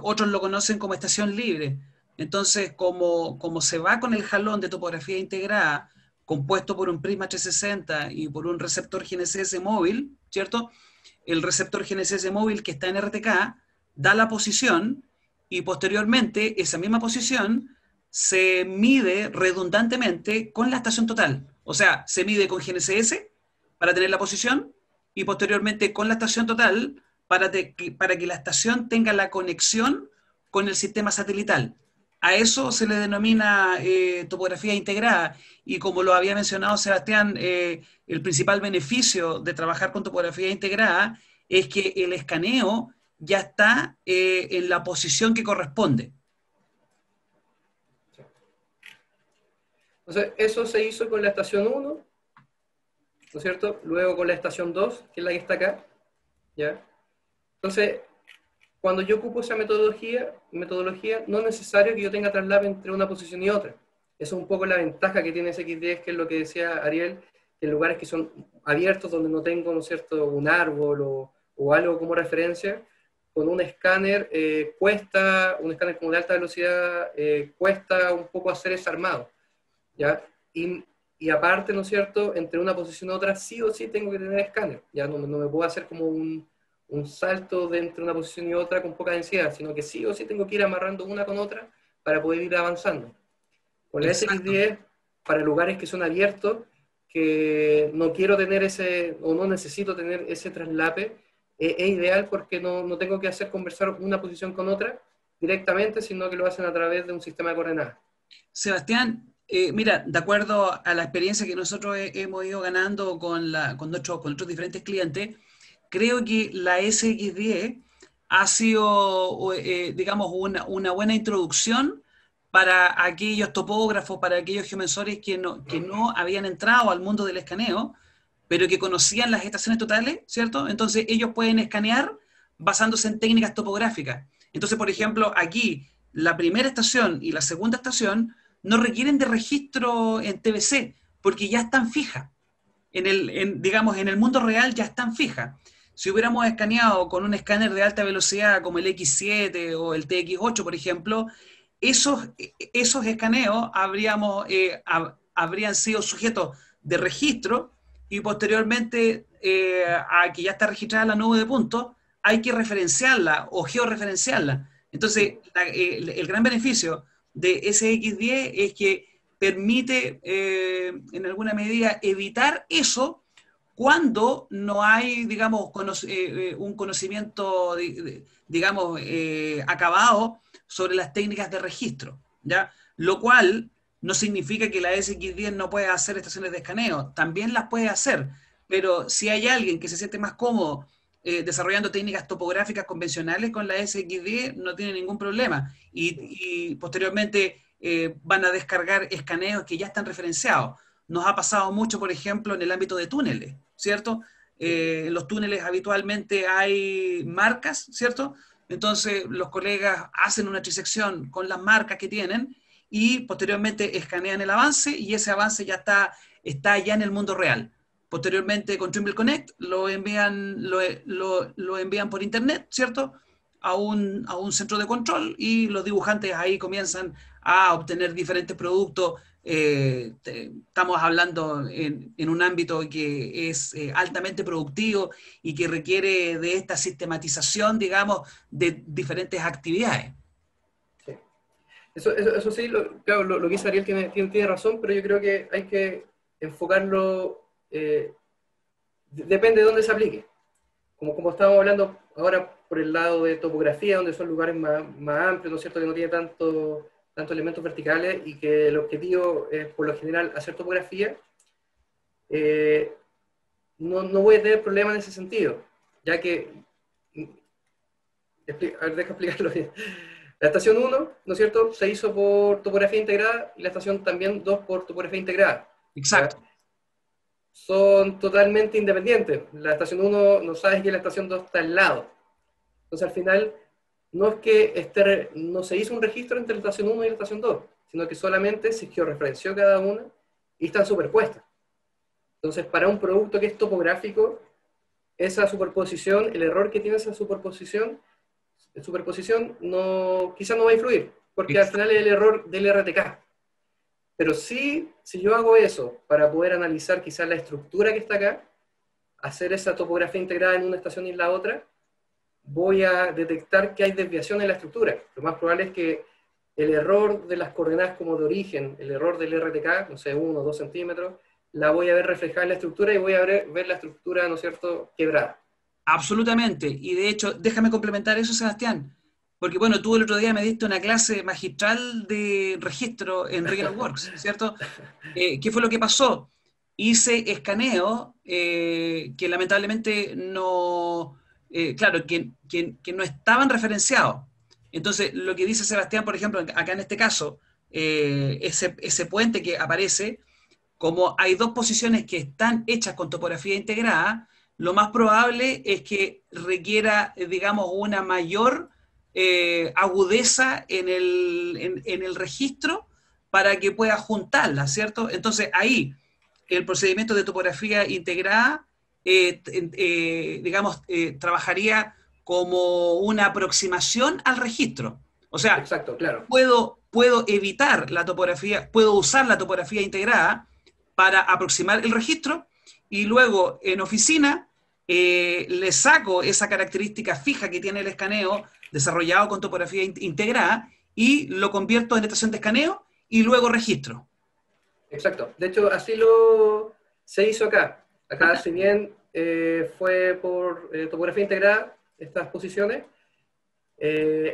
Otros lo conocen como estación libre. Entonces, como se va con el jalón de topografía integrada, compuesto por un prisma 360 y por un receptor GNSS móvil, ¿cierto? El receptor GNSS móvil que está en RTK da la posición y posteriormente esa misma posición se mide redundantemente con la estación total. O sea, se mide con GNSS para tener la posición y posteriormente con la estación total para que la estación tenga la conexión con el sistema satelital. A eso se le denomina topografía integrada y como lo había mencionado Sebastián, el principal beneficio de trabajar con topografía integrada es que el escaneo ya está en la posición que corresponde. Entonces, eso se hizo con la estación 1, ¿no es cierto? Luego con la estación 2, que es la que está acá, ¿ya? Entonces, cuando yo ocupo esa metodología, no es necesario que yo tenga traslado entre una posición y otra. Eso es un poco la ventaja que tiene SX10, que es lo que decía Ariel, que en lugares que son abiertos, donde no tengo, ¿no es cierto?, un árbol o algo como referencia, con un escáner un escáner como de alta velocidad, cuesta un poco hacer ese armado, ¿ya? Y aparte, ¿no es cierto?, entre una posición y otra, sí o sí tengo que tener escáner, ya no me puedo hacer como un salto de entre una posición y otra con poca densidad, sino que sí o sí tengo que ir amarrando una con otra para poder ir avanzando. Con la Exacto. SX10, para lugares que son abiertos, que no quiero tener o no necesito tener ese traslape, es ideal porque no tengo que hacer conversar una posición con otra directamente, sino que lo hacen a través de un sistema de coordenadas. Sebastián, mira, de acuerdo a la experiencia que nosotros hemos ido ganando con nuestros diferentes clientes, creo que la SX10 ha sido, digamos, una buena introducción para aquellos topógrafos, para aquellos geomensores que no habían entrado al mundo del escaneo, pero que conocían las estaciones totales, ¿cierto? Entonces ellos pueden escanear basándose en técnicas topográficas. Entonces, por ejemplo, aquí la primera estación y la segunda estación no requieren de registro en TBC, porque ya están fijas. Digamos, en el mundo real ya están fijas. Si hubiéramos escaneado con un escáner de alta velocidad como el X7 o el TX8, por ejemplo, esos escaneos habrían sido sujetos de registro y posteriormente a que ya está registrada la nube de puntos, hay que referenciarla o georreferenciarla. Entonces, el gran beneficio de SX10 es que permite en alguna medida evitar eso cuando no hay, digamos, un conocimiento, digamos, acabado sobre las técnicas de registro, ¿ya? Lo cual no significa que la SX10 no pueda hacer estaciones de escaneo, también las puede hacer, pero si hay alguien que se siente más cómodo desarrollando técnicas topográficas convencionales con la SX10, no tiene ningún problema. Y posteriormente van a descargar escaneos que ya están referenciados. Nos ha pasado mucho, por ejemplo, en el ámbito de túneles, ¿cierto? En los túneles habitualmente hay marcas, ¿cierto? Entonces los colegas hacen una trisección con las marcas que tienen y posteriormente escanean el avance y ese avance está ya en el mundo real. Posteriormente con Trimble Connect lo envían por internet, ¿cierto? A un centro de control y los dibujantes ahí comienzan a obtener diferentes productos. Estamos hablando en un ámbito que es altamente productivo y que requiere de esta sistematización, digamos, de diferentes actividades. Sí. Eso sí, claro, lo que dice Ariel tiene razón, pero yo creo que hay que enfocarlo, depende de dónde se aplique. Como estábamos hablando ahora por el lado de topografía, donde son lugares más amplios, ¿no es cierto?, que no tiene tantos elementos verticales y que el objetivo es, por lo general, hacer topografía, no voy a tener problema en ese sentido, ya que, a ver, deja explicarlo bien. La estación 1, ¿no es cierto?, se hizo por topografía integrada y la estación también 2 por topografía integrada. Exacto. ¿Ya? Son totalmente independientes. La estación 1 no sabe que la estación 2 está al lado. Entonces, al final, no es que no se hizo un registro entre la estación 1 y la estación 2, sino que solamente se georreferenció cada una y están superpuestas. Entonces, para un producto que es topográfico, esa superposición, el error que tiene esa superposición quizás no va a influir, porque al final es el error del RTK. Pero sí, si yo hago eso para poder analizar quizás la estructura que está acá, hacer esa topografía integrada en una estación y en la otra, voy a detectar que hay desviación en la estructura. Lo más probable es que el error de las coordenadas como de origen, el error del RTK, no sé, 1 o 2 centímetros, la voy a ver reflejada en la estructura y voy a ver la estructura, ¿no es cierto?, quebrada. Absolutamente. Y de hecho, déjame complementar eso, Sebastián, porque bueno, tú el otro día me diste una clase magistral de registro en RealWorks, ¿cierto? ¿Qué fue lo que pasó? Hice escaneo que lamentablemente no, claro, que no estaban referenciados. Entonces, lo que dice Sebastián, por ejemplo, acá en este caso, ese puente que aparece, como hay dos posiciones que están hechas con topografía integrada, lo más probable es que requiera, digamos, una mayor agudeza en el registro para que pueda juntarla, ¿cierto? Entonces ahí el procedimiento de topografía integrada, digamos, trabajaría como una aproximación al registro. O sea, Exacto, claro. puedo evitar la topografía, puedo usar la topografía integrada para aproximar el registro y luego en oficina le saco esa característica fija que tiene el escaneo desarrollado con topografía integrada y lo convierto en estación de escaneo y luego registro. Exacto. De hecho, se hizo acá. Acá, si bien fue por topografía integrada, estas posiciones,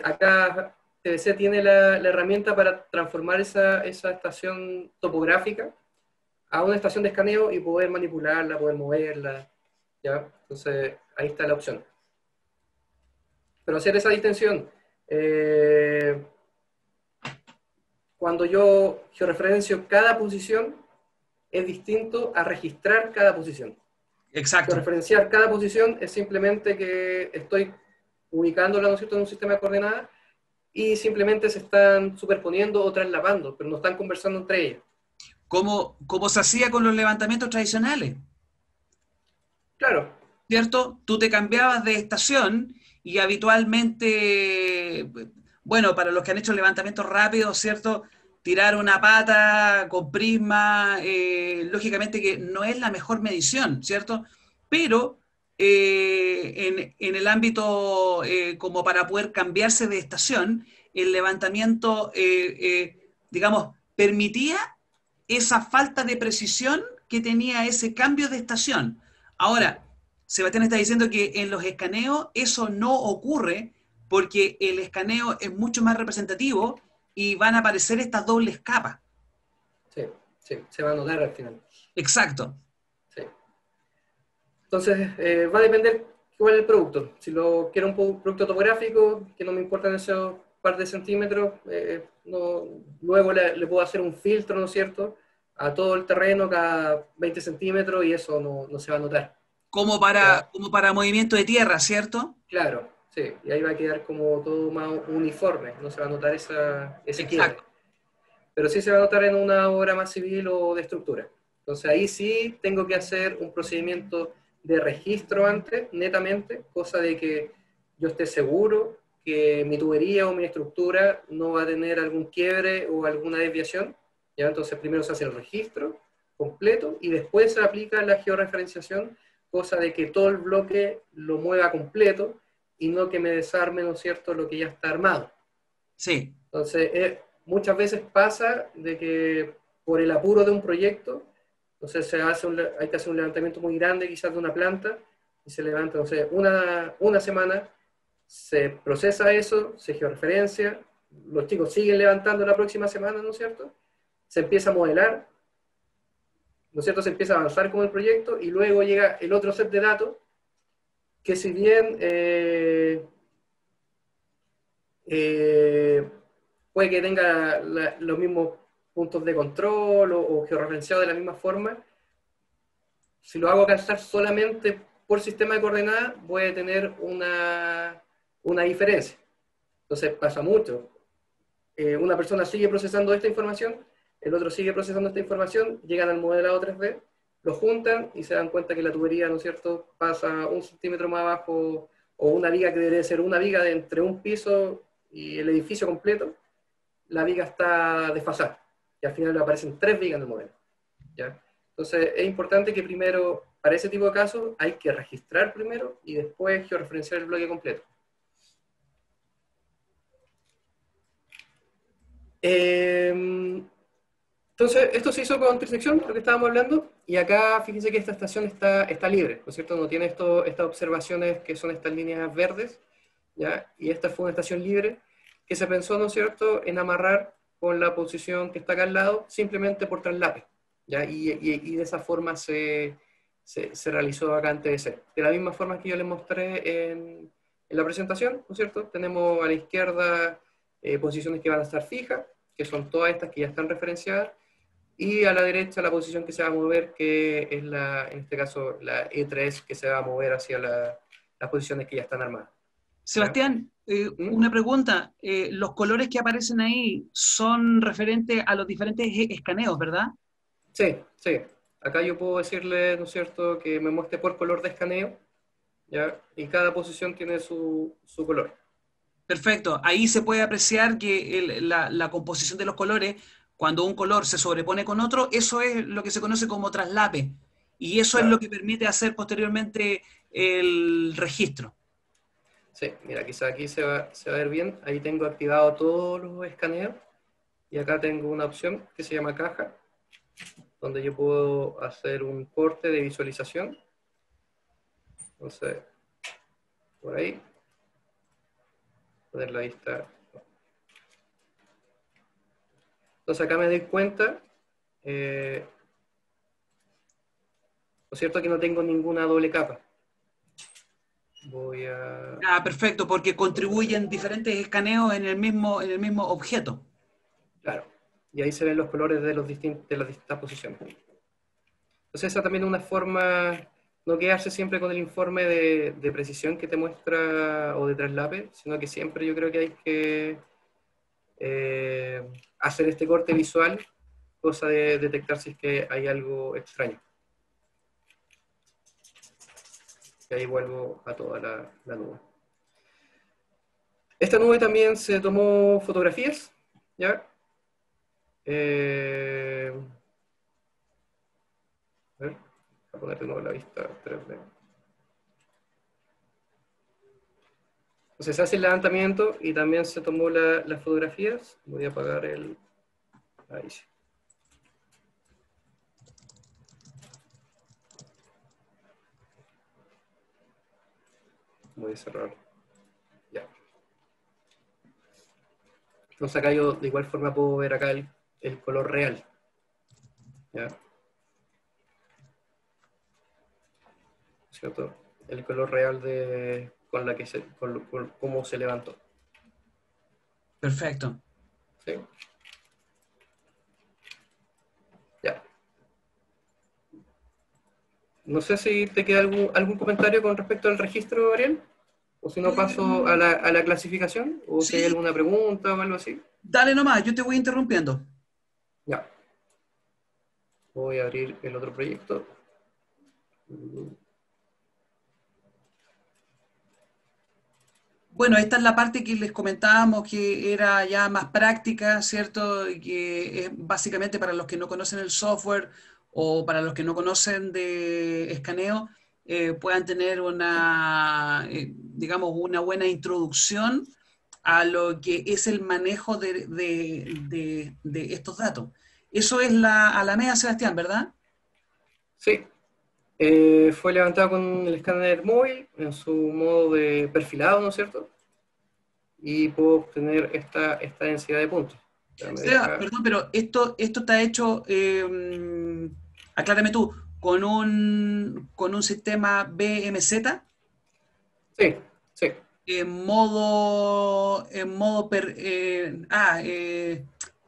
acá TBC tiene la herramienta para transformar esa estación topográfica a una estación de escaneo y poder manipularla, poder moverla, ¿ya? Entonces, ahí está la opción. Pero hacer esa distinción, cuando yo georreferencio cada posición, es distinto a registrar cada posición. Exacto. Georreferenciar cada posición es simplemente que estoy ubicándola, ¿no es cierto?, en un sistema de coordenadas y simplemente se están superponiendo o traslapando, pero no están conversando entre ellas. Como se hacía con los levantamientos tradicionales. Claro. ¿Cierto? Tú te cambiabas de estación y habitualmente, bueno, para los que han hecho levantamientos rápidos, ¿cierto? Tirar una pata con prisma, lógicamente que no es la mejor medición, ¿cierto? Pero en el ámbito como para poder cambiarse de estación, el levantamiento, digamos, permitía esa falta de precisión que tenía ese cambio de estación. Ahora, Sebastián está diciendo que en los escaneos eso no ocurre porque el escaneo es mucho más representativo y van a aparecer estas dobles capas. Sí, sí, se va a notar al final. Exacto. Sí. Entonces, va a depender cuál es el producto. Si lo quiero un producto topográfico, que no me importan esos par de centímetros, luego le puedo hacer un filtro, ¿no es cierto?, a todo el terreno cada 20 centímetros y eso no se va a notar. Como ¿Ya? para movimiento de tierra, ¿cierto? Claro, sí, y ahí va a quedar como todo más uniforme, no se va a notar ese quiebre. Exacto. Pero sí se va a notar en una obra más civil o de estructura. Entonces ahí sí tengo que hacer un procedimiento de registro antes, netamente, cosa de que yo esté seguro que mi tubería o mi estructura no va a tener algún quiebre o alguna desviación. ¿Ya? Entonces primero se hace el registro completo y después se aplica la georreferenciación, cosa de que todo el bloque lo mueva completo y no que me desarme, ¿no es cierto?, lo que ya está armado. Sí. Entonces, muchas veces pasa de que por el apuro de un proyecto, entonces hay que hacer un levantamiento muy grande, quizás de una planta, y se levanta, no sé, una semana, se procesa eso, se georreferencia, los chicos siguen levantando la próxima semana, ¿no es cierto? Se empieza a modelar, ¿no es cierto? Se empieza a avanzar con el proyecto, y luego llega el otro set de datos, que si bien puede que tenga los mismos puntos de control o georreferenciado de la misma forma, si lo hago calzar solamente por sistema de coordenadas, voy a tener una diferencia. Entonces pasa mucho. Una persona sigue procesando esta información, el otro sigue procesando esta información, llegan al modelado 3D, lo juntan y se dan cuenta que la tubería, ¿no es cierto?, pasa 1 centímetro más abajo, o una viga que debería ser una viga de entre un piso y el edificio completo, la viga está desfasada. Y al final aparecen 3 vigas en el modelo. ¿Ya? Entonces es importante que primero, para ese tipo de casos, hay que registrar primero y después georreferenciar el bloque completo. Entonces, esto se hizo con trisección, lo que estábamos hablando, y acá fíjense que esta estación está libre, ¿no es cierto? No tiene estas observaciones que son estas líneas verdes, ¿ya? Y esta fue una estación libre que se pensó, ¿no es cierto?, en amarrar con la posición que está acá al lado, simplemente por traslape, ¿ya? Y de esa forma se realizó acá en TBC. De la misma forma que yo les mostré en la presentación, ¿no es cierto? Tenemos a la izquierda posiciones que van a estar fijas, que son todas estas que ya están referenciadas, y a la derecha la posición que se va a mover, que es en este caso la E3, que se va a mover hacia las posiciones que ya están armadas. Sebastián, una pregunta. Los colores que aparecen ahí son referentes a los diferentes escaneos, ¿verdad? Sí, sí. Acá yo puedo decirle, ¿no es cierto?, que me muestre por color de escaneo, ¿ya? Y cada posición tiene su color. Perfecto. Ahí se puede apreciar que la composición de los colores, cuando un color se sobrepone con otro, eso es lo que se conoce como traslape. Y eso es lo Claro. que permite hacer posteriormente el registro. Sí, mira, quizá aquí se va a ver bien. Ahí tengo activado todos los escaneos. Y acá tengo una opción que se llama caja, donde yo puedo hacer un corte de visualización. Entonces, por ahí, poner la vista. Entonces acá me doy cuenta, ¿no es cierto?, que no tengo ninguna doble capa. Voy a... Ah, perfecto, porque contribuyen diferentes escaneos en el mismo objeto. Claro. y ahí se ven los colores de las distintas posiciones. Entonces esa también es una forma, no quedarse siempre con el informe de precisión que te muestra o de traslape, sino que siempre yo creo que hay que hacer este corte visual, cosa de detectar si es que hay algo extraño. Y ahí vuelvo a toda la nube. Esta nube también se tomó fotografías, ¿ya? A ver, voy a poner de nuevo la vista 3D. Entonces se hace el levantamiento y también se tomó las fotografías. Voy a apagar el... Ahí sí. Voy a cerrar. Ya. Entonces acá yo de igual forma puedo ver acá el color real. ¿Ya? ¿Cierto? El color real con cómo se levantó. Perfecto. ¿Sí? Ya. No sé si te queda algún comentario con respecto al registro, Ariel. O si no paso a la clasificación, o si hay Sí, alguna pregunta o algo así. dale nomás, yo te voy interrumpiendo. Ya. Voy a abrir el otro proyecto. Bueno, esta es la parte que les comentábamos que era ya más práctica, ¿cierto? Y que es básicamente para los que no conocen el software o para los que no conocen de escaneo, puedan tener una, digamos, una buena introducción a lo que es el manejo de estos datos. Eso es la Alameda, Sebastián, ¿verdad? Sí. Fue levantado con el escáner móvil en su modo de perfilado, ¿no es cierto? Y puedo obtener esta densidad de puntos. Ya me Seba, deja... perdón, pero esto está hecho, aclárame tú, con un sistema BMZ Sí, sí.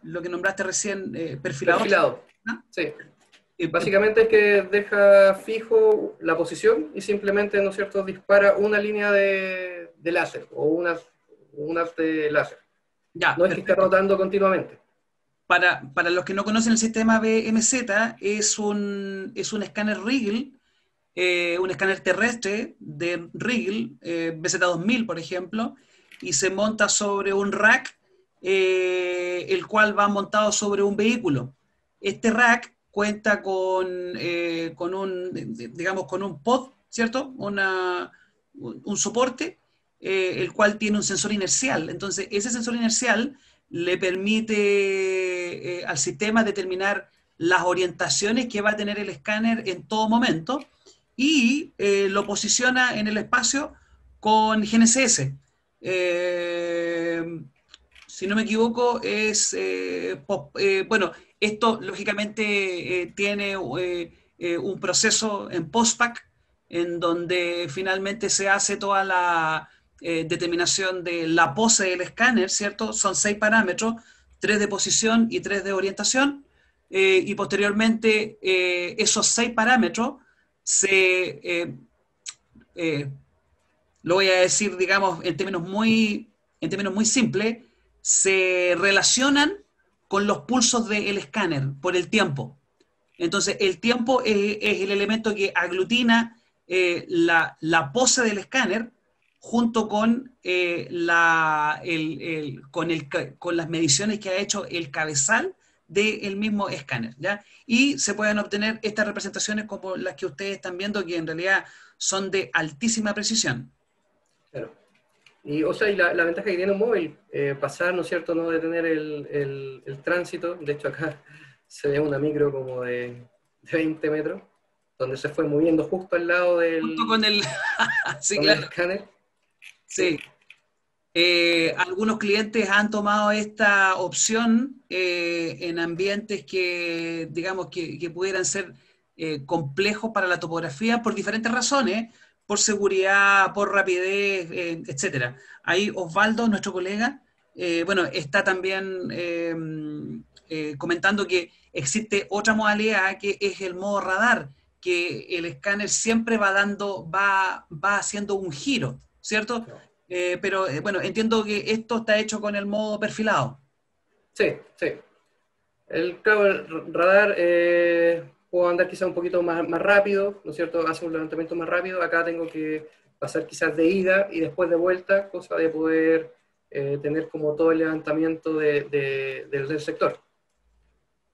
lo que nombraste recién, perfilador, Perfilado. ¿no? Sí. Eh, eh, Básicamente es que deja fijo la posición y simplemente, ¿no es cierto?, dispara una línea de láser o unas de láser. ya, No es que esté perfecto. rotando continuamente. Para los que no conocen el sistema BMZ, es un escáner Riggle, un escáner terrestre de Riggle, BZ2000, por ejemplo, y se monta sobre un rack, el cual va montado sobre un vehículo. Este rack cuenta con un pod, ¿cierto? Un soporte, el cual tiene un sensor inercial. Entonces, ese sensor inercial le permite al sistema determinar las orientaciones que va a tener el escáner en todo momento y lo posiciona en el espacio con GNSS. Si no me equivoco, bueno, esto lógicamente tiene un proceso en postpack en donde finalmente se hace toda la determinación de la pose del escáner, ¿cierto? Son 6 parámetros, 3 de posición y 3 de orientación, y posteriormente esos 6 parámetros eh, lo voy a decir, digamos, en términos muy simples, se relacionan con los pulsos del escáner por el tiempo. Entonces, el tiempo es el elemento que aglutina la pose del escáner junto con, con las mediciones que ha hecho el cabezal del mismo escáner, ¿ya? Y se pueden obtener estas representaciones como las que ustedes están viendo, que en realidad son de altísima precisión. Claro. Y, o sea, y la ventaja que tiene un móvil, pasar, ¿no es cierto?, no detener el tránsito. De hecho, acá se ve una micro como de 20 metros, donde se fue moviendo justo al lado Junto con el... Sí, con el claro, escáner. Sí, sí. Algunos clientes han tomado esta opción en ambientes que, digamos, que pudieran ser complejos para la topografía por diferentes razones, por seguridad, por rapidez, etcétera. Ahí Osvaldo, nuestro colega, bueno, está también comentando que existe otra modalidad que es el modo radar, que el escáner siempre va haciendo un giro, ¿cierto? No. Pero bueno, entiendo que esto está hecho con el modo perfilado. Sí, sí. Claro, el radar puedo andar quizás un poquito más rápido, ¿no es cierto? Hace un levantamiento más rápido. Acá tengo que pasar quizás de ida y después de vuelta, cosa de poder tener como todo el levantamiento del sector.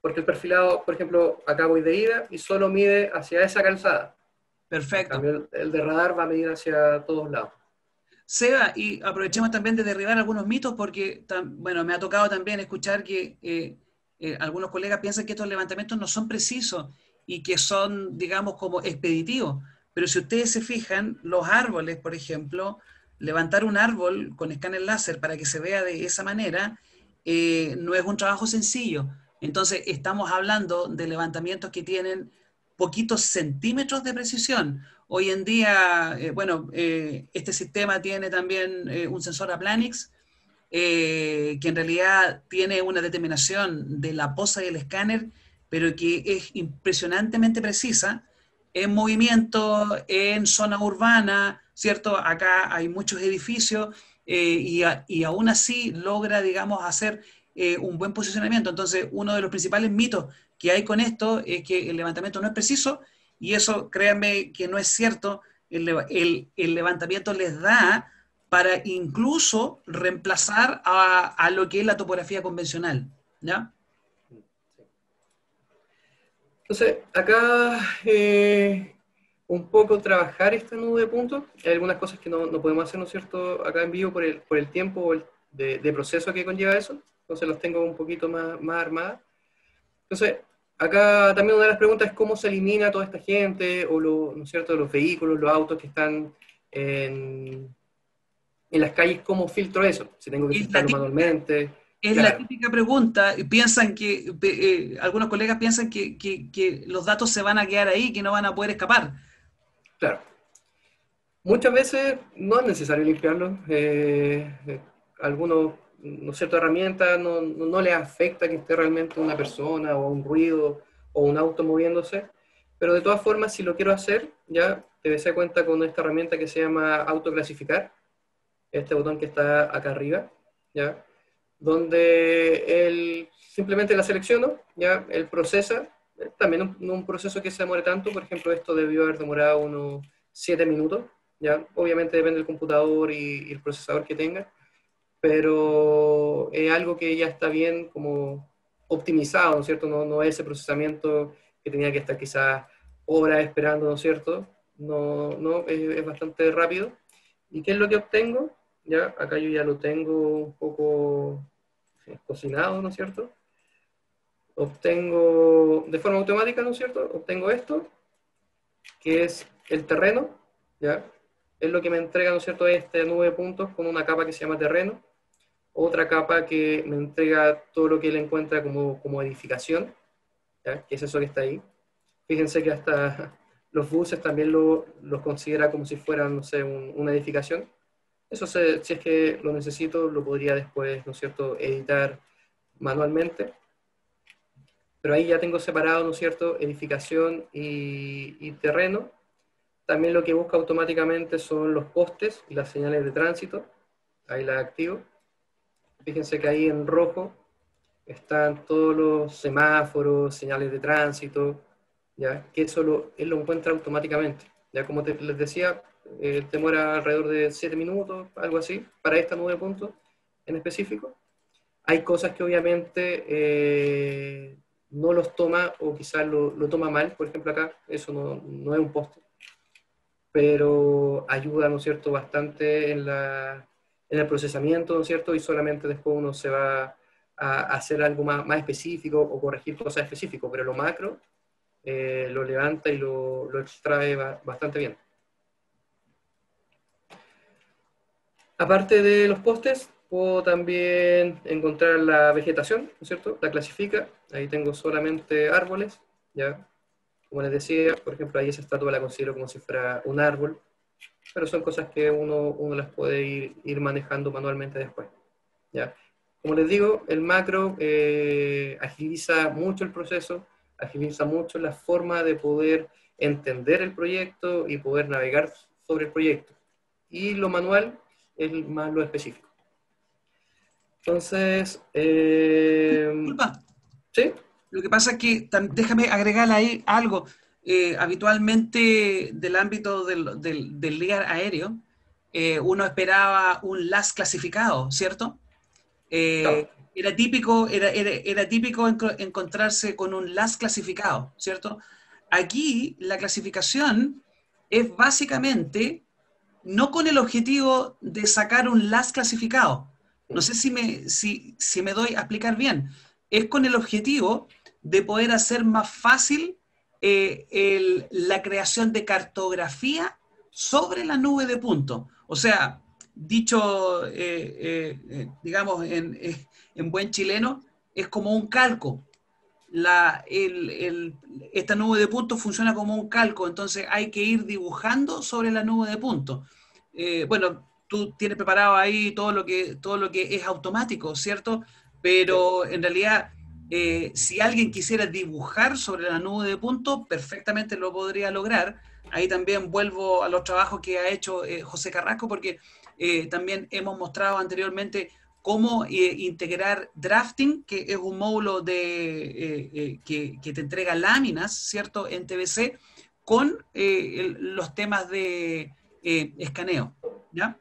Porque el perfilado, por ejemplo, acá voy de ida y solo mide hacia esa calzada. En Perfecto. cambio, el de radar va a medir hacia todos lados. Seba, y aprovechemos también de derribar algunos mitos porque, bueno, me ha tocado también escuchar que algunos colegas piensan que estos levantamientos no son precisos y que son, digamos, como expeditivos. Pero si ustedes se fijan, los árboles, por ejemplo, levantar un árbol con escáner láser para que se vea de esa manera, no es un trabajo sencillo. Entonces, estamos hablando de levantamientos que tienen poquitos centímetros de precisión. Hoy en día, bueno, este sistema tiene también un sensor Aplanix, que en realidad tiene una determinación de la posa y el escáner, pero que es impresionantemente precisa en movimiento, en zona urbana, ¿cierto? Acá hay muchos edificios y aún así logra, digamos, hacer un buen posicionamiento. Entonces, uno de los principales mitos que hay con esto es que el levantamiento no es preciso y eso, créanme que no es cierto. El levantamiento les da para incluso reemplazar a lo que es la topografía convencional, ¿ya? Entonces, acá un poco trabajar esta nube de puntos. Hay algunas cosas que no podemos hacer, ¿no es cierto?, acá en vivo por el tiempo de proceso que conlleva eso. Entonces los tengo un poquito más armadas. Entonces, acá también una de las preguntas es cómo se elimina toda esta gente, o ¿no es cierto?, los vehículos, los autos que están en las calles, ¿cómo filtro eso? Si tengo que Es la filtrarlo típica, manualmente, es la claro, típica pregunta. Piensan que, algunos colegas piensan que los datos se van a quedar ahí, que no van a poder escapar. claro. Muchas veces no es necesario limpiarlo. Algunos, ¿no es cierto?, herramientas no les afecta que esté realmente una persona o un ruido o un auto moviéndose, pero de todas formas, si lo quiero hacer, ya TBC cuenta con esta herramienta que se llama autoclasificar, este botón que está acá arriba, ya, donde él simplemente la selecciono, ya, él procesa, también un proceso que se demore tanto, por ejemplo, esto debió haber demorado unos 7 minutos, ya, obviamente depende del computador y el procesador que tenga, pero es algo que ya está bien como optimizado, ¿no es cierto? No es ese procesamiento que tenía que estar quizás horas esperando, ¿no es cierto? Es bastante rápido. ¿Y qué es lo que obtengo? Ya, acá yo ya lo tengo un poco cocinado, ¿no es cierto? Obtengo de forma automática, ¿no es cierto? Obtengo esto, que es el terreno, ¿ya? Es lo que me entrega, ¿no es cierto?, este nube de puntos con una capa que se llama terreno, otra capa que me entrega todo lo que él encuentra como edificación, ¿ya?, que es eso que está ahí. Fíjense que hasta los buses también los considera como si fueran, no sé, una edificación. Eso si es que lo necesito, lo podría después, ¿no es cierto?, editar manualmente. Pero ahí ya tengo separado, ¿no es cierto?, edificación y terreno. También lo que busca automáticamente son los postes y las señales de tránsito. Ahí las activo. Fíjense que ahí en rojo están todos los semáforos, señales de tránsito, ¿ya? Que eso él lo encuentra automáticamente. Ya como les decía, demora alrededor de 7 minutos, algo así, para esta nube de puntos en específico. Hay cosas que obviamente no los toma o quizás lo toma mal, por ejemplo acá, eso no es un poste, pero ayuda, ¿no es cierto?, bastante en el procesamiento, ¿no es cierto?, y solamente después uno se va a hacer algo más específico o corregir cosas específicas, pero lo macro lo levanta y lo extrae bastante bien. Aparte de los postes, puedo también encontrar la vegetación, ¿no es cierto?, la clasifica, ahí tengo solamente árboles, ¿ya? Como les decía, por ejemplo, ahí esa estatua la considero como si fuera un árbol, pero son cosas que uno las puede ir manejando manualmente después, ¿ya? como les digo, el macro agiliza mucho el proceso, agiliza mucho la forma de poder entender el proyecto y poder navegar sobre el proyecto. Y lo manual es más lo específico. Entonces, Disculpa, ¿sí? lo que pasa es que, déjame agregar ahí algo. Habitualmente del ámbito del ligar aéreo, uno esperaba un LAS clasificado, ¿cierto? No. Era típico encontrarse con un LAS clasificado, ¿cierto? Aquí la clasificación es básicamente no con el objetivo de sacar un LAS clasificado. No sé si me doy a explicar bien. Es con el objetivo de poder hacer más fácil la creación de cartografía sobre la nube de puntos. O sea, dicho, digamos, en buen chileno, es como un calco. Esta nube de puntos funciona como un calco, entonces hay que ir dibujando sobre la nube de puntos. Bueno, tú tienes preparado ahí todo lo que es automático, ¿cierto? Sí. Pero en realidad, si alguien quisiera dibujar sobre la nube de puntos, perfectamente lo podría lograr. Ahí también vuelvo a los trabajos que ha hecho José Carrasco, porque también hemos mostrado anteriormente cómo integrar drafting, que es un módulo que te entrega láminas, ¿cierto?, en TBC, con los temas de escaneo, ¿ya?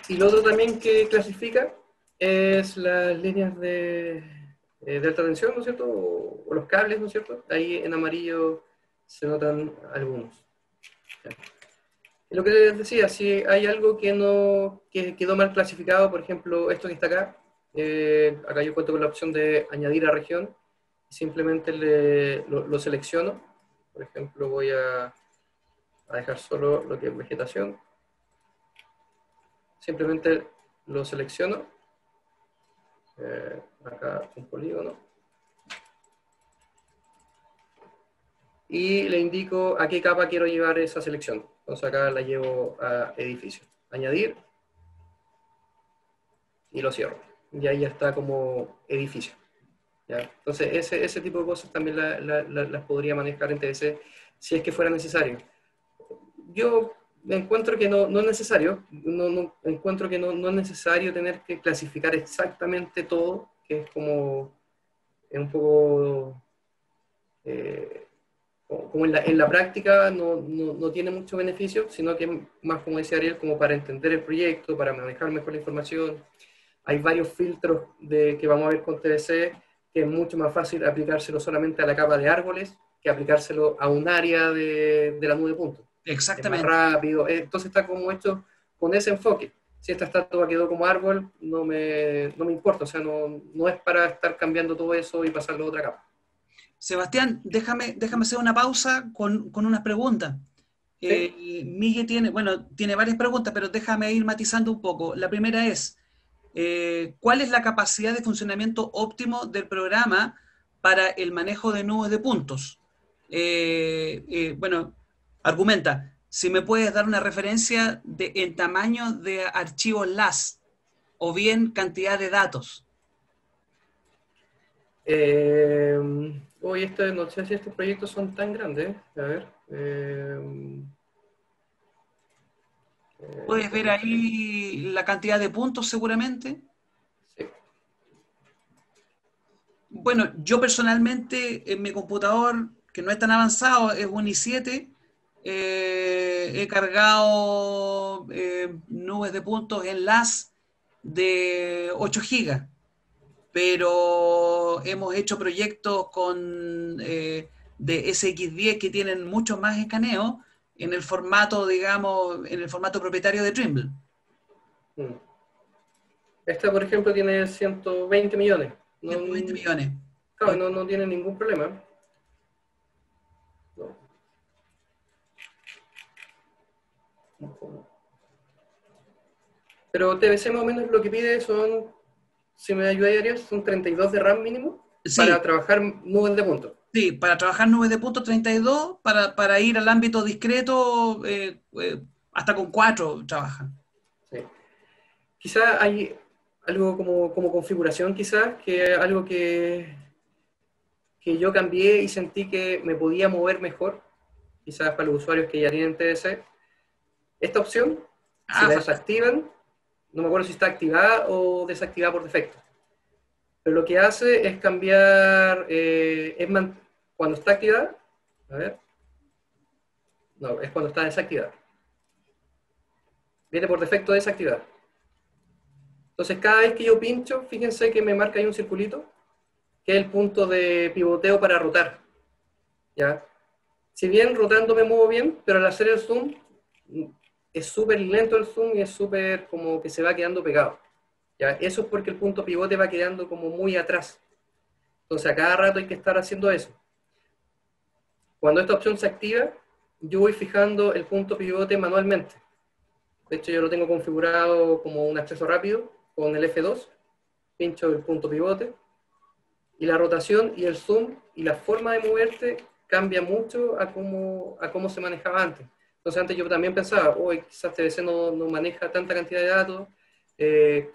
Y lo otro también que clasifica es las líneas de alta tensión, ¿no es cierto? O los cables, ¿no es cierto? Ahí en amarillo se notan algunos. Y lo que les decía, si hay algo que quedó mal clasificado, por ejemplo, esto que está acá, acá yo cuento con la opción de añadir a región, simplemente lo selecciono. Por ejemplo, voy a dejar solo lo que es vegetación. Simplemente lo selecciono. Acá un polígono. Y le indico a qué capa quiero llevar esa selección. Entonces acá la llevo a edificio. Añadir. Y lo cierro. Y ahí ya está como edificio. ¿Ya? Entonces ese tipo de cosas también las podría manejar en TBC si es que fuera necesario. Yo encuentro que no es necesario, encuentro que no es necesario tener que clasificar exactamente todo, que es como un poco, como en la práctica no tiene mucho beneficio, sino que más, como decía Ariel, como para entender el proyecto, para manejar mejor la información. Hay varios filtros que vamos a ver con TBC, que es mucho más fácil aplicárselo solamente a la capa de árboles que aplicárselo a un área de la nube de puntos. Es más Exactamente. rápido, entonces está como hecho con ese enfoque. Si esta estatua quedó como árbol, no me importa, o sea, no es para estar cambiando todo eso y pasarlo a otra capa. Sebastián, déjame hacer una pausa con unas preguntas. ¿Sí? Miguel tiene varias preguntas, pero déjame ir matizando un poco. La primera es, ¿cuál es la capacidad de funcionamiento óptimo del programa para el manejo de nubes de puntos? Bueno, argumenta, si me puedes dar una referencia en tamaño de archivos LAS o bien cantidad de datos. Hoy no sé si estos proyectos son tan grandes. A ver. Puedes ver ahí la cantidad de puntos seguramente. Sí. Bueno, yo personalmente en mi computador, que no es tan avanzado, es un i7, he cargado nubes de puntos en LAS de 8 gigas, pero hemos hecho proyectos de SX10 que tienen mucho más escaneo en el formato, digamos, en el formato propietario de Trimble. Mm. Esta, por ejemplo, tiene 120 millones. 120 millones. Claro, Ok. no tiene ningún problema. No. Pero TBC más o menos lo que pide son, si me ayuda Arias, son 32 de RAM mínimo para Sí, trabajar nubes de puntos. sí, para trabajar nubes de punto 32, para ir al ámbito discreto, hasta con 4 trabajan. Sí. Quizá hay, algo como configuración quizás, que algo que yo cambié y sentí que me podía mover mejor, quizás para los usuarios que ya tienen TDC. Esta opción, si Ah, la fantástico. desactivan, no me acuerdo si está activada o desactivada por defecto, pero lo que hace es cambiar, cuando está activada, a ver, no, es cuando está desactivada. Viene por defecto desactivada. Entonces, cada vez que yo pincho, fíjense que me marca ahí un circulito, que es el punto de pivoteo para rotar. ¿Ya? Si bien rotando me muevo bien, pero al hacer el zoom, es súper lento el zoom y es súper como que se va quedando pegado. ¿Ya? Eso es porque el punto pivote va quedando como muy atrás. Entonces, a cada rato hay que estar haciendo eso. Cuando esta opción se activa, yo voy fijando el punto pivote manualmente. De hecho, yo lo tengo configurado como un acceso rápido con el F2. Pincho el punto pivote y la rotación y el zoom y la forma de moverte cambia mucho a cómo se manejaba antes. Entonces antes yo también pensaba, hoy quizás TBC no maneja tanta cantidad de datos.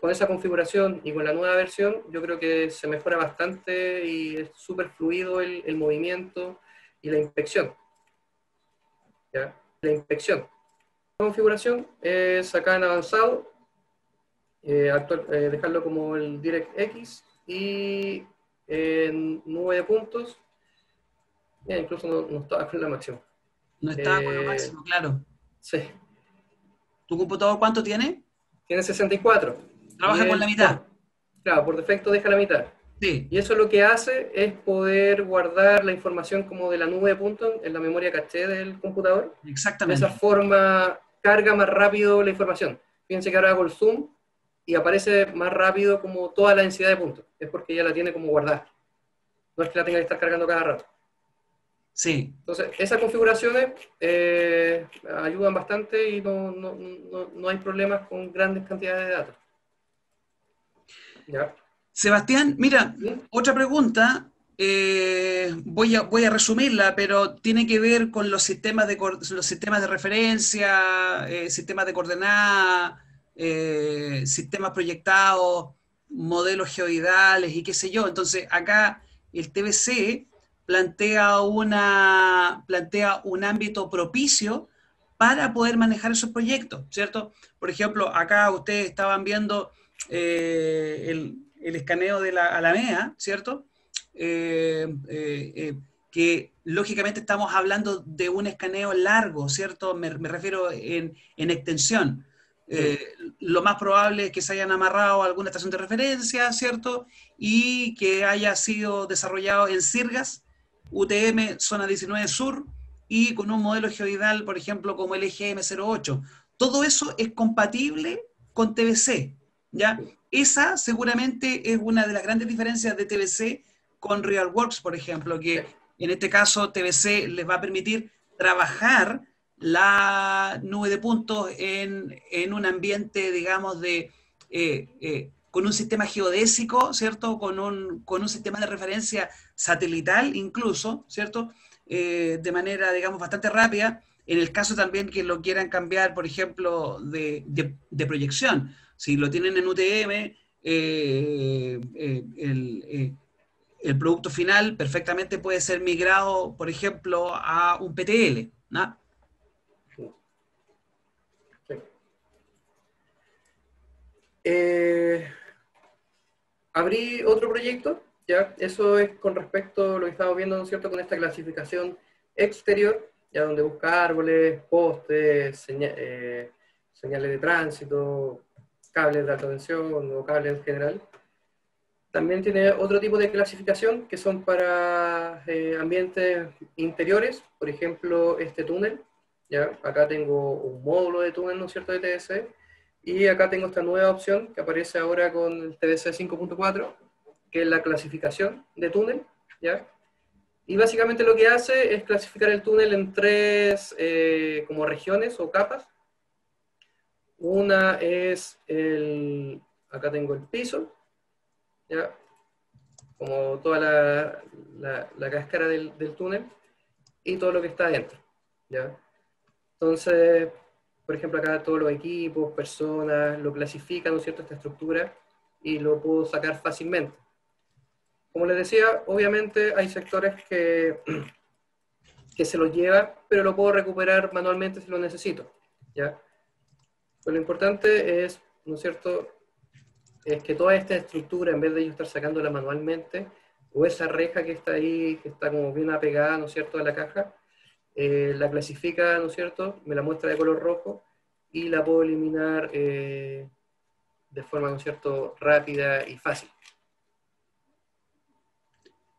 Con esa configuración y con la nueva versión yo creo que se mejora bastante y es súper fluido el movimiento y la inspección. ¿Ya? La inspección. La configuración es acá en avanzado, dejarlo como el DirectX y en nube de puntos, incluso no estaba con la máxima. No estaba con lo máximo, claro. Sí, ¿Tu computador cuánto tiene? tiene 64 y Trabaja con la mitad. claro, por defecto deja la mitad. Sí, Y eso lo que hace es poder guardar la información como de la nube de puntos en la memoria caché del computador. De esa exactamente. forma carga más rápido la información. Fíjense que ahora hago el zoom y aparece más rápido como toda la densidad de puntos. Es porque ya la tiene como guardada. No es que la tenga que estar cargando cada rato. Sí. Entonces, esas configuraciones ayudan bastante y no hay problemas con grandes cantidades de datos. ¿Ya? Sebastián, mira, ¿Sí? otra pregunta. Voy a resumirla, pero tiene que ver con los sistemas de referencia, sistemas de coordenadas, sistemas proyectados, modelos geoidales y qué sé yo. Entonces, acá el TBC plantea un ámbito propicio para poder manejar esos proyectos, ¿cierto? Por ejemplo, acá ustedes estaban viendo el escaneo de la Alameda, ¿cierto? Que lógicamente estamos hablando de un escaneo largo, ¿cierto? Me refiero en extensión. Sí. Eh, lo más probable es que se hayan amarrado a alguna estación de referencia, ¿cierto? Y que haya sido desarrollado en Sirgas, UTM, zona 19 Sur, y con un modelo geoidal, por ejemplo, como el EGM08. Todo eso es compatible con TBC, ¿ya? Esa seguramente es una de las grandes diferencias de TBC con RealWorks, por ejemplo, Sí. que en este caso TBC les va a permitir trabajar la nube de puntos en un ambiente, digamos, con un sistema geodésico, ¿cierto? Con un sistema de referencia satelital incluso, ¿cierto? De manera, digamos, bastante rápida. En el caso también que lo quieran cambiar, por ejemplo, de proyección. Si lo tienen en UTM, el producto final perfectamente puede ser migrado, por ejemplo, a un PTL, ¿no? Sí. Eh, abrí otro proyecto, ¿ya? Eso es con respecto a lo que estamos viendo, ¿no es cierto?, con esta clasificación exterior, ya donde busca árboles, postes, señales de tránsito, cables de alta tensión o cables en general. También tiene otro tipo de clasificación que son para ambientes interiores, por ejemplo, este túnel. ¿Ya? Acá tengo un módulo de túnel, ¿no es cierto?, de TDC. Y acá tengo esta nueva opción que aparece ahora con el TDC 5.4, que es la clasificación de túnel. ¿Ya? Y básicamente lo que hace es clasificar el túnel en tres como regiones o capas. Una es acá tengo el piso, ¿ya? Como toda la cáscara del túnel y todo lo que está adentro, ¿ya? Entonces, por ejemplo, acá todos los equipos, personas, lo clasifican, ¿no es cierto?, esta estructura, y lo puedo sacar fácilmente. Como les decía, obviamente hay sectores que se los lleva, pero lo puedo recuperar manualmente si lo necesito, ¿ya? Pues lo importante es, ¿no es cierto?, es que toda esta estructura, en vez de yo estar sacándola manualmente, o esa reja que está ahí, que está como bien apegada, ¿no es cierto?, a la caja, la clasifica, ¿no es cierto?, me la muestra de color rojo y la puedo eliminar de forma, ¿no es cierto?, rápida y fácil.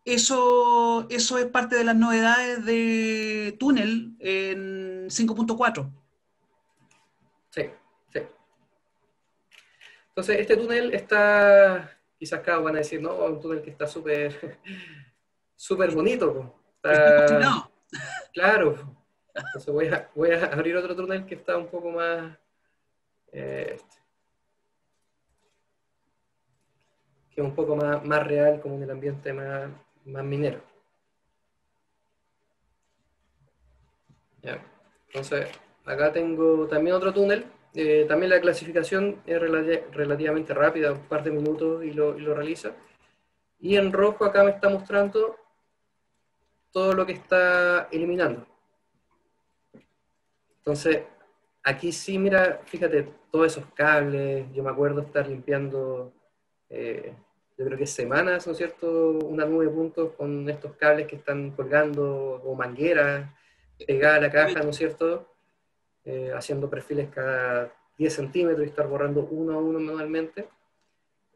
Eso es parte de las novedades de Túnel en 5.4. Sí, sí. Entonces, este túnel está, quizás acá van a decir, no, un túnel que está súper súper bonito, po. Está Está cocinado. claro. Entonces voy a abrir otro túnel que está un poco más, eh, que es un poco más real, como en el ambiente más minero. ¿Ya? Entonces, acá tengo también otro túnel. También la clasificación es relativamente rápida, un par de minutos y lo realiza. Y en rojo acá me está mostrando todo lo que está eliminando. Entonces, aquí sí, mira, fíjate, todos esos cables, yo me acuerdo estar limpiando, yo creo que semanas, ¿no es cierto?, una nube de puntos con estos cables que están colgando, o mangueras, pegadas a la caja, ¿no es cierto?, haciendo perfiles cada 10 centímetros y estar borrando uno a uno manualmente.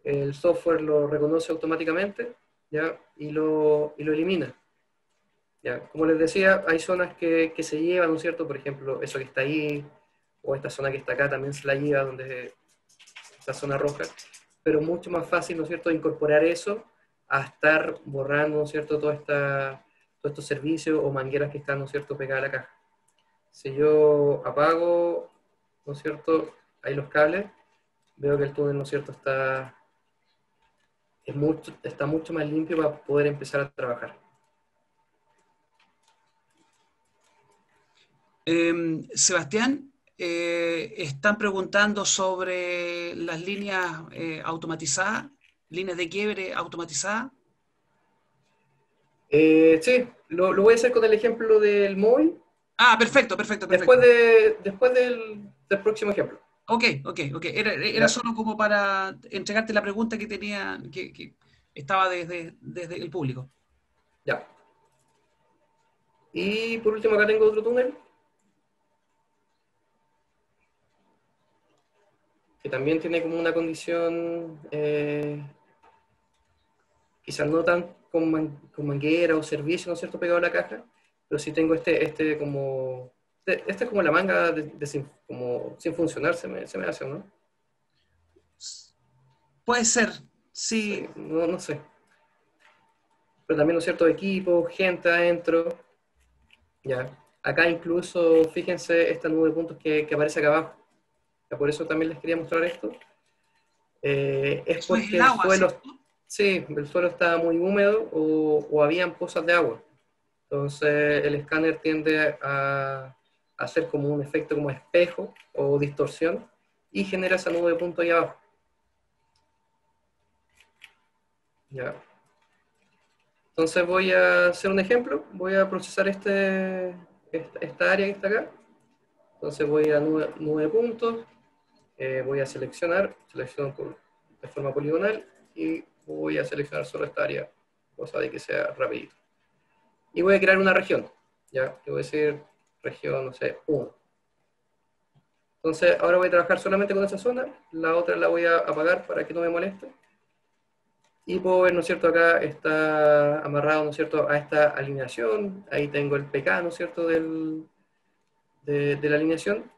El software lo reconoce automáticamente, ¿ya? Y lo elimina. ¿Ya? Como les decía, hay zonas que se llevan, ¿no es cierto? Por ejemplo, eso que está ahí, o esta zona que está acá también se la lleva, donde esta zona roja, pero mucho más fácil, ¿no es cierto?, incorporar eso a estar borrando, ¿no es cierto?, todos estos servicios o mangueras que están, ¿no es cierto?, pegadas a la caja. Si yo apago, ¿no es cierto?, ahí los cables, veo que el túnel, ¿no es cierto?, está mucho más limpio para poder empezar a trabajar. Sebastián, están preguntando sobre las líneas automatizadas, líneas de quiebre automatizadas. Sí, lo voy a hacer con el ejemplo del móvil, Ah, perfecto, perfecto, perfecto. después del próximo ejemplo. Ok, ok, ok. Era ¿Ya? solo como para entregarte la pregunta que tenía, que estaba desde el público. Ya. Y por último acá tengo otro túnel, que también tiene como una condición, quizás no tan con manguera o servicio, ¿no es cierto?, pegado a la caja, pero sí tengo este es como la manga como sin funcionar, se me hace, ¿no? Puede ser, Sí, sí. no sé. Pero también, ¿no es cierto?, equipo, gente adentro, ya. Acá incluso, fíjense, esta nube de puntos que aparece acá abajo. Ya, por eso también les quería mostrar esto. Es Eso es porque el agua, ¿cierto? sí, el suelo estaba muy húmedo o habían pozas de agua. Entonces el escáner tiende a hacer como un efecto como espejo o distorsión y genera esa nube de puntos ahí abajo. Ya. Entonces voy a hacer un ejemplo, voy a procesar esta área que está acá. Entonces voy a nube de puntos, voy a selecciono de forma poligonal y voy a seleccionar solo esta área, cosa de que sea rapidito. Y voy a crear una región, ya, que voy a decir región, no sé, 1. Entonces ahora voy a trabajar solamente con esa zona, la otra la voy a apagar para que no me moleste. Y puedo ver, ¿no es cierto?, acá está amarrado, ¿no es cierto?, a esta alineación, ahí tengo el PK, ¿no es cierto?, de la alineación.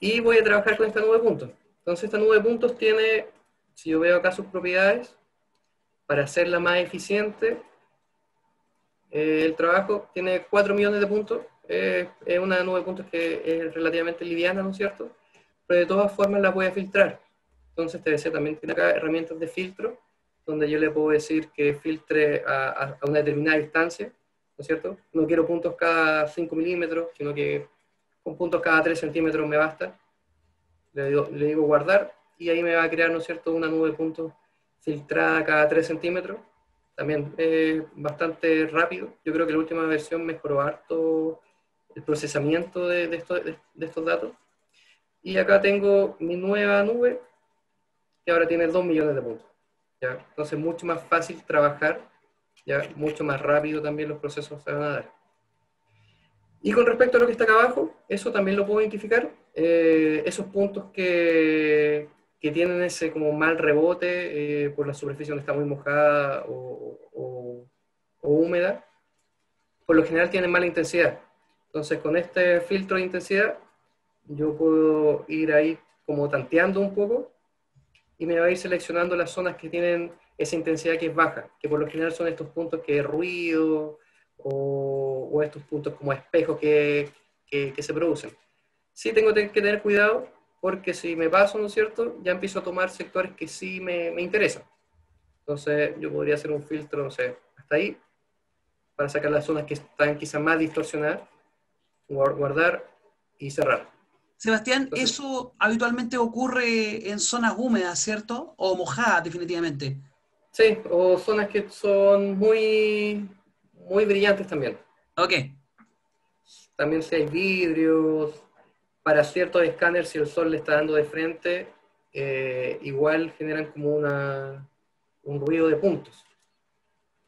Y voy a trabajar con esta nube de puntos. Entonces esta nube de puntos tiene, si yo veo acá sus propiedades, para hacerla más eficiente, el trabajo tiene 4 millones de puntos. Es una nube de puntos que es relativamente liviana, ¿no es cierto?, pero de todas formas la voy a filtrar. Entonces TBC también tiene acá herramientas de filtro, donde yo le puedo decir que filtre a una determinada distancia, ¿no es cierto? No quiero puntos cada 5 milímetros, sino que con puntos cada 3 centímetros me basta. Le digo guardar, y ahí me va a crear, ¿no es cierto?, una nube de puntos filtrada cada 3 centímetros. También bastante rápido. Yo creo que la última versión mejoró harto el procesamiento de estos datos. Y acá tengo mi nueva nube, que ahora tiene 2 millones de puntos. ¿Ya? Entonces, mucho más fácil trabajar, ¿ya? Mucho más rápido también los procesos se van a dar. Y con respecto a lo que está acá abajo, eso también lo puedo identificar. Esos puntos que tienen ese como mal rebote por la superficie donde está muy mojada o húmeda, por lo general tienen mala intensidad. Entonces, con este filtro de intensidad, yo puedo ir ahí como tanteando un poco y me va a ir seleccionando las zonas que tienen esa intensidad que es baja, que por lo general son estos puntos que es ruido o estos puntos como espejos que se producen. Sí tengo que tener cuidado porque si me paso, ¿no es cierto?, ya empiezo a tomar sectores que sí me interesan. Entonces yo podría hacer un filtro, no sé, hasta ahí, para sacar las zonas que están quizás más distorsionadas, guardar y cerrar. Sebastián, Entonces, eso habitualmente ocurre en zonas húmedas, ¿cierto? O mojadas, definitivamente. sí, o zonas que son muy brillantes también. Ok. También si hay vidrios, para ciertos escáneres, si el sol le está dando de frente, igual generan como un ruido de puntos.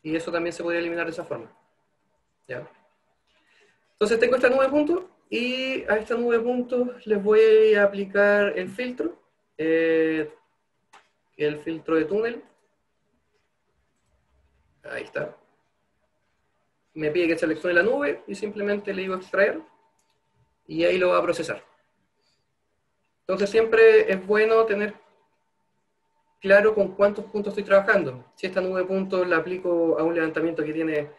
Y eso también se podría eliminar de esa forma. ¿Ya? Entonces tengo esta nube de puntos y a esta nube de puntos les voy a aplicar el filtro de túnel. Ahí está. Me pide que seleccione la nube y simplemente le digo extraer y ahí lo va a procesar. Entonces siempre es bueno tener claro con cuántos puntos estoy trabajando. Si esta nube de puntos la aplico a un levantamiento que tiene,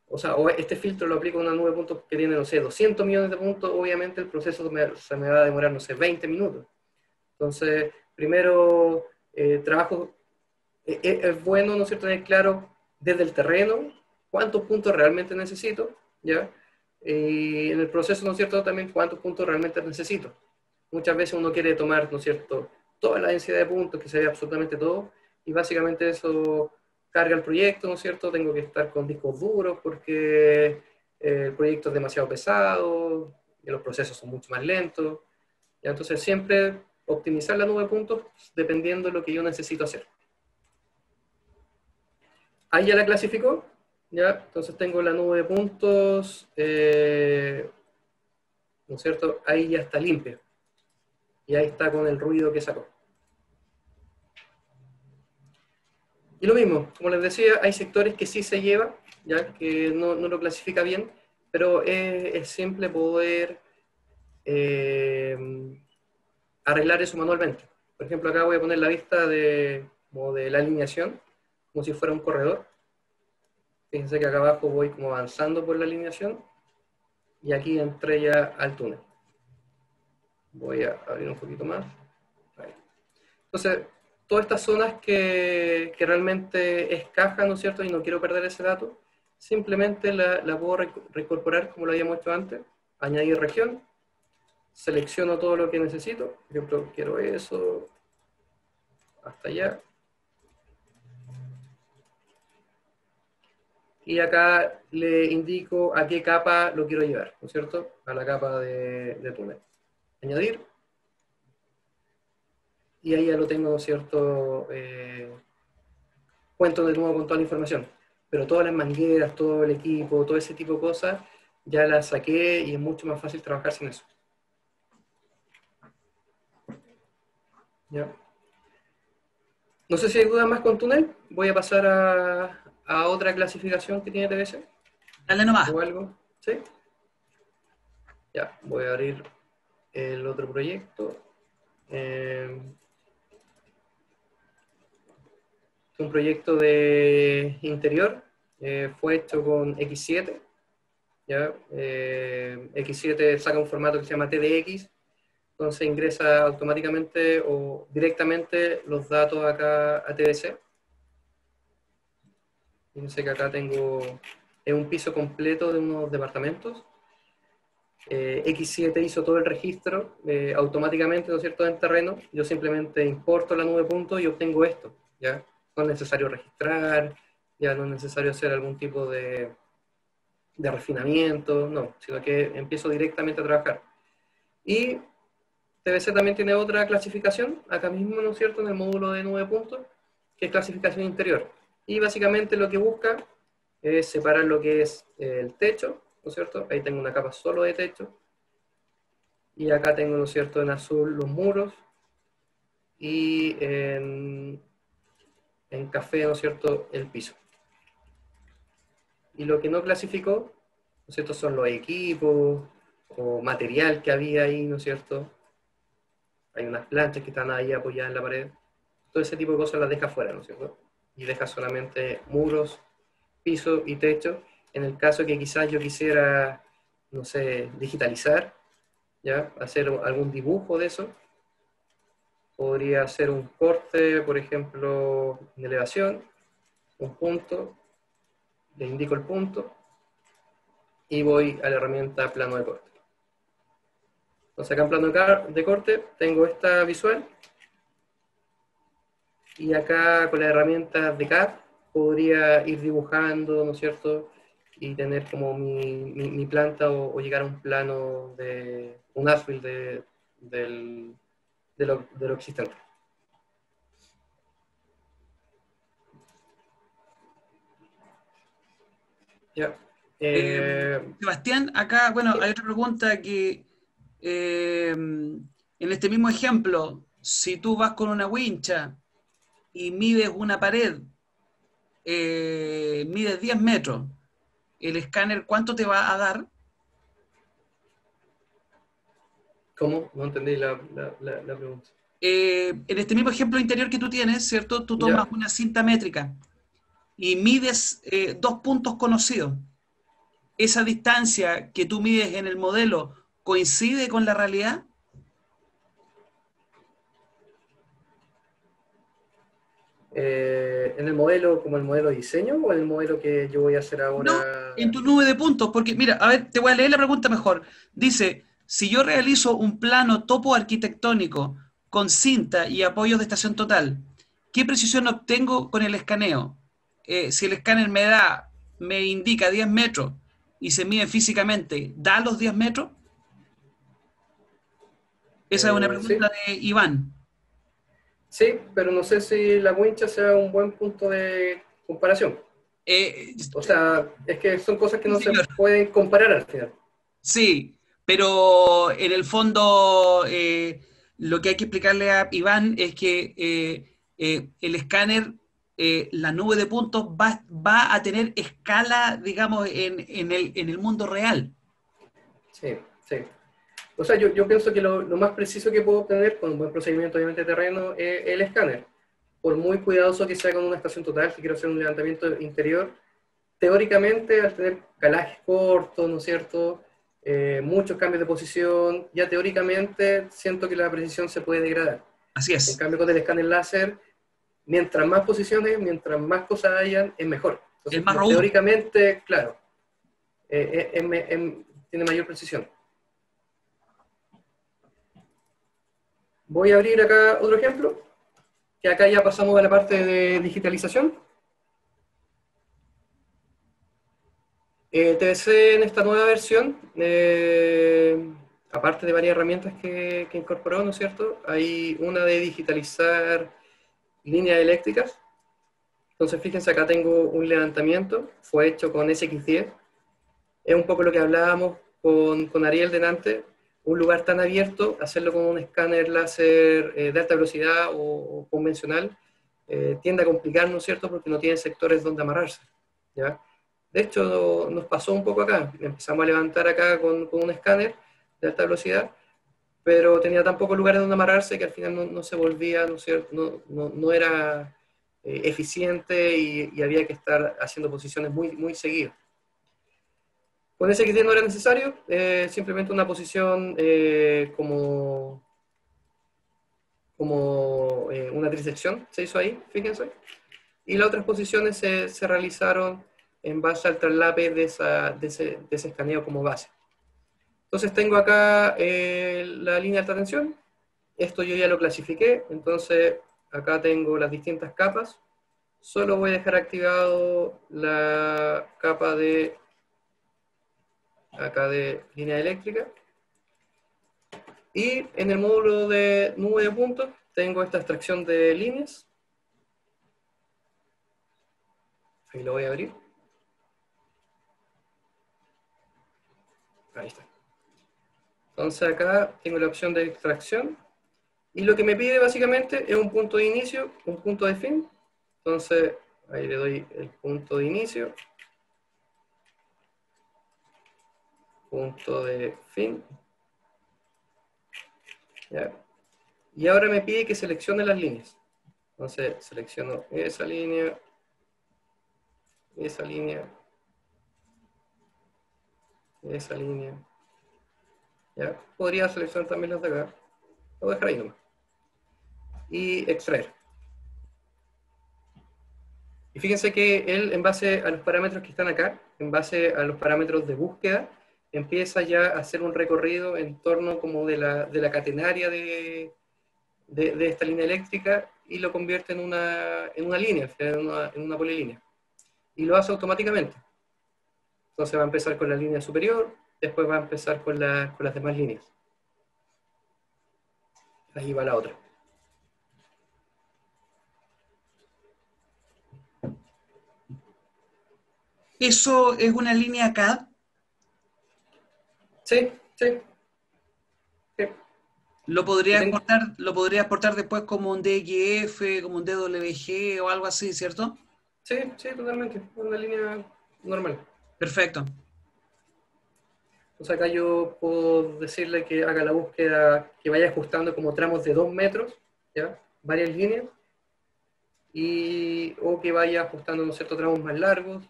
o este filtro lo aplico a una nube de puntos que tiene, no sé, 200 millones de puntos, obviamente el proceso se me va a demorar, no sé, 20 minutos. Entonces, primero trabajo, es bueno, ¿no es cierto?, tener claro desde el terreno cuántos puntos realmente necesito, ¿ya? Y en el proceso, ¿no es cierto?, también cuántos puntos realmente necesito. Muchas veces uno quiere tomar, ¿no es cierto?, toda la densidad de puntos, que se vea absolutamente todo, y básicamente eso carga el proyecto, ¿no es cierto? Tengo que estar con discos duros porque el proyecto es demasiado pesado, y los procesos son mucho más lentos. ¿Ya? Entonces siempre optimizar la nube de puntos dependiendo de lo que yo necesito hacer. Ahí ya la clasificó, ¿ya? Entonces tengo la nube de puntos, ¿no es cierto? Ahí ya está limpia. Y ahí está con el ruido que sacó. Y lo mismo, como les decía, hay sectores que sí se lleva, ya que no lo clasifica bien, pero es simple poder arreglar eso manualmente. Por ejemplo, acá voy a poner la vista como de la alineación, como si fuera un corredor. Fíjense que acá abajo voy como avanzando por la alineación y aquí entré ya al túnel. Voy a abrir un poquito más. Ahí. Entonces, todas estas zonas que realmente es caja, ¿no es cierto? Y no quiero perder ese dato, simplemente la puedo reincorporar como lo habíamos hecho antes, añadir región, selecciono todo lo que necesito, por ejemplo, quiero eso, hasta allá. Y acá le indico a qué capa lo quiero llevar, ¿no es cierto? A la capa de túnel. Añadir. Y ahí ya lo tengo, ¿no es cierto? Cuento de nuevo con toda la información. Pero todas las mangueras, todo el equipo, todo ese tipo de cosas, ya las saqué y es mucho más fácil trabajar sin eso. ¿Ya? No sé si hay dudas más con túnel. Voy a pasar a otra clasificación que tiene TBS. Dale nomás. ¿O algo? ¿Sí? Ya, voy a abrir el otro proyecto. Un proyecto de interior. Fue hecho con X7. ¿Ya? X7 saca un formato que se llama TDX. Entonces ingresa automáticamente o directamente los datos acá a TBC. Fíjense que acá tengo un piso completo de unos departamentos. X7 hizo todo el registro automáticamente, ¿no es cierto?, en terreno. Yo simplemente importo la nube punto y obtengo esto, ¿ya? No es necesario registrar, ya no es necesario hacer algún tipo de refinamiento, no, sino que empiezo directamente a trabajar. Y TBC también tiene otra clasificación, acá mismo, ¿no es cierto?, en el módulo de nube puntos, que es clasificación interior. Y básicamente lo que busca es separar lo que es el techo, ¿no es cierto? Ahí tengo una capa solo de techo. Y acá tengo, ¿no es cierto?, en azul los muros. Y en café, ¿no es cierto?, el piso. Y lo que no clasificó, ¿no es cierto?, son los equipos o material que había ahí, ¿no es cierto? Hay unas planchas que están ahí apoyadas en la pared. Todo ese tipo de cosas las deja fuera, ¿no es cierto? Y deja solamente muros, piso y techo. En el caso que quizás yo quisiera, no sé, digitalizar, ¿ya? Hacer algún dibujo de eso. Podría hacer un corte, por ejemplo, en elevación, un punto, le indico el punto y voy a la herramienta plano de corte. Entonces acá en plano de corte tengo esta visual y acá con la herramienta de CAD podría ir dibujando, ¿no es cierto?, y tener como mi planta o llegar a un plano de un asphalt de lo existente. Ya. Sebastián, acá, bueno, Sí. hay otra pregunta que en este mismo ejemplo, si tú vas con una wincha y mides una pared, mides 10 metros, el escáner, ¿cuánto te va a dar? ¿Cómo? No entendí la pregunta. En este mismo ejemplo interior que tú tienes, ¿cierto? Tú tomas ¿Ya? una cinta métrica y mides dos puntos conocidos. ¿Esa distancia que tú mides en el modelo coincide con la realidad? ¿En el modelo como el modelo de diseño o en el modelo que yo voy a hacer No, en ahora? tu nube de puntos, porque mira, a ver, te voy a leer la pregunta mejor. Dice, si yo realizo un plano topo arquitectónico con cinta y apoyos de estación total, ¿qué precisión obtengo con el escaneo? Si el escáner me indica 10 metros y se mide físicamente, ¿da los 10 metros? Esa es una Sí, pregunta de Iván. sí, pero no sé si la wincha sea un buen punto de comparación. Eh, O sea, es que son cosas que sí, no se señor. pueden comparar al final. Sí, pero en el fondo lo que hay que explicarle a Iván es que el escáner, la nube de puntos va a tener escala, digamos, en el mundo real. Sí, sí. O sea, yo pienso que lo más preciso que puedo obtener con un buen procedimiento, obviamente, de terreno es el escáner. Por muy cuidadoso que sea con una estación total, si quiero hacer un levantamiento interior, teóricamente, al tener calajes cortos, ¿no es cierto? Muchos cambios de posición, ya teóricamente siento que la precisión se puede degradar. Así En es. cambio, con el escáner láser, mientras más posiciones, mientras más cosas hayan, es mejor. Es Entonces, más robusto. teóricamente, claro, tiene mayor precisión. Voy a abrir acá otro ejemplo, que acá ya pasamos a la parte de digitalización. TBC en esta nueva versión, aparte de varias herramientas que incorporó, ¿no es cierto? Hay una de digitalizar líneas eléctricas. Entonces, fíjense, acá tengo un levantamiento, fue hecho con SX10. Es un poco lo que hablábamos con Ariel delante, un lugar tan abierto, hacerlo con un escáner láser de alta velocidad o convencional, tiende a complicar, ¿no es cierto?, porque no tiene sectores donde amarrarse, ¿ya? De hecho, nos pasó un poco acá, empezamos a levantar acá con un escáner de alta velocidad, pero tenía tan pocos lugares donde amarrarse que al final no se volvía, ¿no es cierto?, no era eficiente y había que estar haciendo posiciones muy seguidas. Con ese XD no era necesario, simplemente una posición como una trisección se hizo ahí, fíjense. Y las otras posiciones se realizaron en base al traslape de ese escaneo como base. Entonces tengo acá la línea de alta tensión. Esto yo ya lo clasifiqué, entonces acá tengo las distintas capas. Solo voy a dejar activado la capa de acá de línea eléctrica. Y en el módulo de nube de puntos tengo esta extracción de líneas. Ahí lo voy a abrir. Ahí está. Entonces acá tengo la opción de extracción. Y lo que me pide básicamente es un punto de inicio, un punto de fin. Entonces ahí le doy el punto de inicio. Punto de fin. ¿Ya? Y ahora me pide que seleccione las líneas. Entonces selecciono esa línea, esa línea, esa línea. ¿Ya? Podría seleccionar también las de acá. Lo voy a dejar ahí nomás. Y extraer. Y fíjense que él, en base a los parámetros que están acá, en base a los parámetros de búsqueda, empieza ya a hacer un recorrido en torno como de la catenaria de esta línea eléctrica y lo convierte en una línea, en una polilínea. Y lo hace automáticamente. Entonces va a empezar con la línea superior, después va a empezar con las demás líneas. Ahí va la otra. ¿Eso es una línea CAD? Sí, sí. Sí. Lo podría exportar después como un DXF, como un DWG o algo así, ¿cierto? Sí, sí, totalmente. Una línea normal. Perfecto. Entonces acá yo puedo decirle que haga la búsqueda, que vaya ajustando como tramos de 2 metros, ¿ya? Varias líneas, o que vaya ajustando unos ciertos tramos más largos,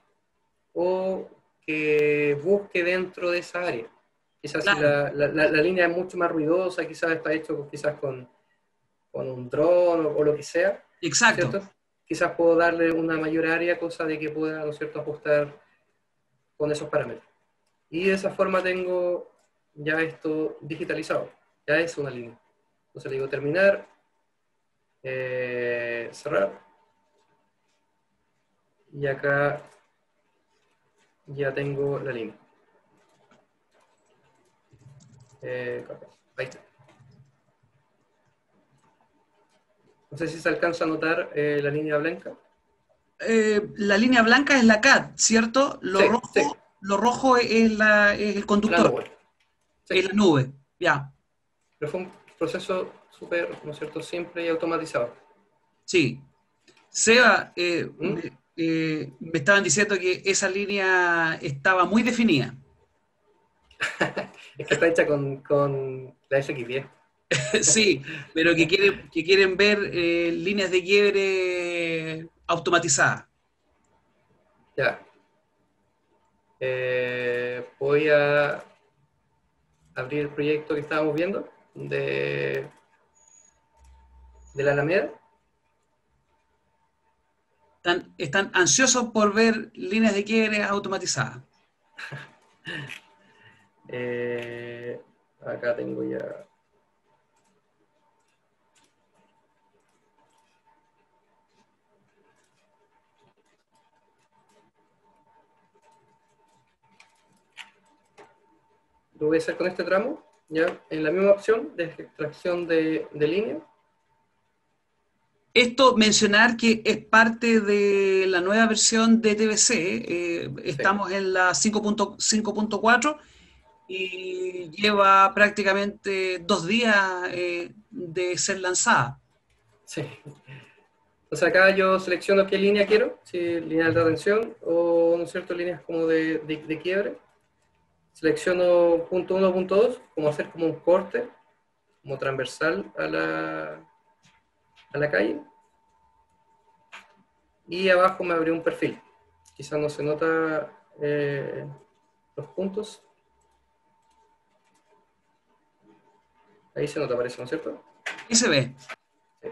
o que busque dentro de esa área. Quizás si Claro, la línea es mucho más ruidosa, quizás está hecho quizás con un dron o lo que sea, exacto. ¿cierto? Quizás puedo darle una mayor área, cosa de que pueda, ¿no es cierto?, ajustar con esos parámetros. Y de esa forma tengo ya esto digitalizado. Ya es una línea. Entonces le digo terminar, cerrar. Y acá ya tengo la línea. Ahí está. No sé si se alcanza a notar la línea blanca. La línea blanca es la CAD, ¿cierto? Sí, sí, Lo rojo es el la conductor, nube. Sí. es la nube. Ya, Pero fue un proceso súper, ¿no es cierto?, simple y automatizado. sí. Seba, ¿Mm? me estaban diciendo que esa línea estaba muy definida. Es que está hecha con la SX10. Sí, pero que quieren ver líneas de quiebre automatizadas. Ya. Voy a abrir el proyecto que estábamos viendo de la Alameda. Están ansiosos por ver líneas de quiebre automatizadas. Acá tengo ya. Lo voy a hacer con este tramo, ya, en la misma opción de extracción de línea. Esto mencionar que es parte de la nueva versión de TBC. Sí, Estamos en la 5.4 y lleva prácticamente 2 días de ser lanzada. sí. Entonces acá yo selecciono qué línea quiero, si línea de alta tensión o, ¿no es cierto?, líneas como de quiebre. Selecciono punto 1, punto 2, como hacer como un corte, como transversal a la calle. Y abajo me abrió un perfil. Quizás no se nota los puntos. Ahí se nota, parece, ¿no es cierto? Y se ve. Sí.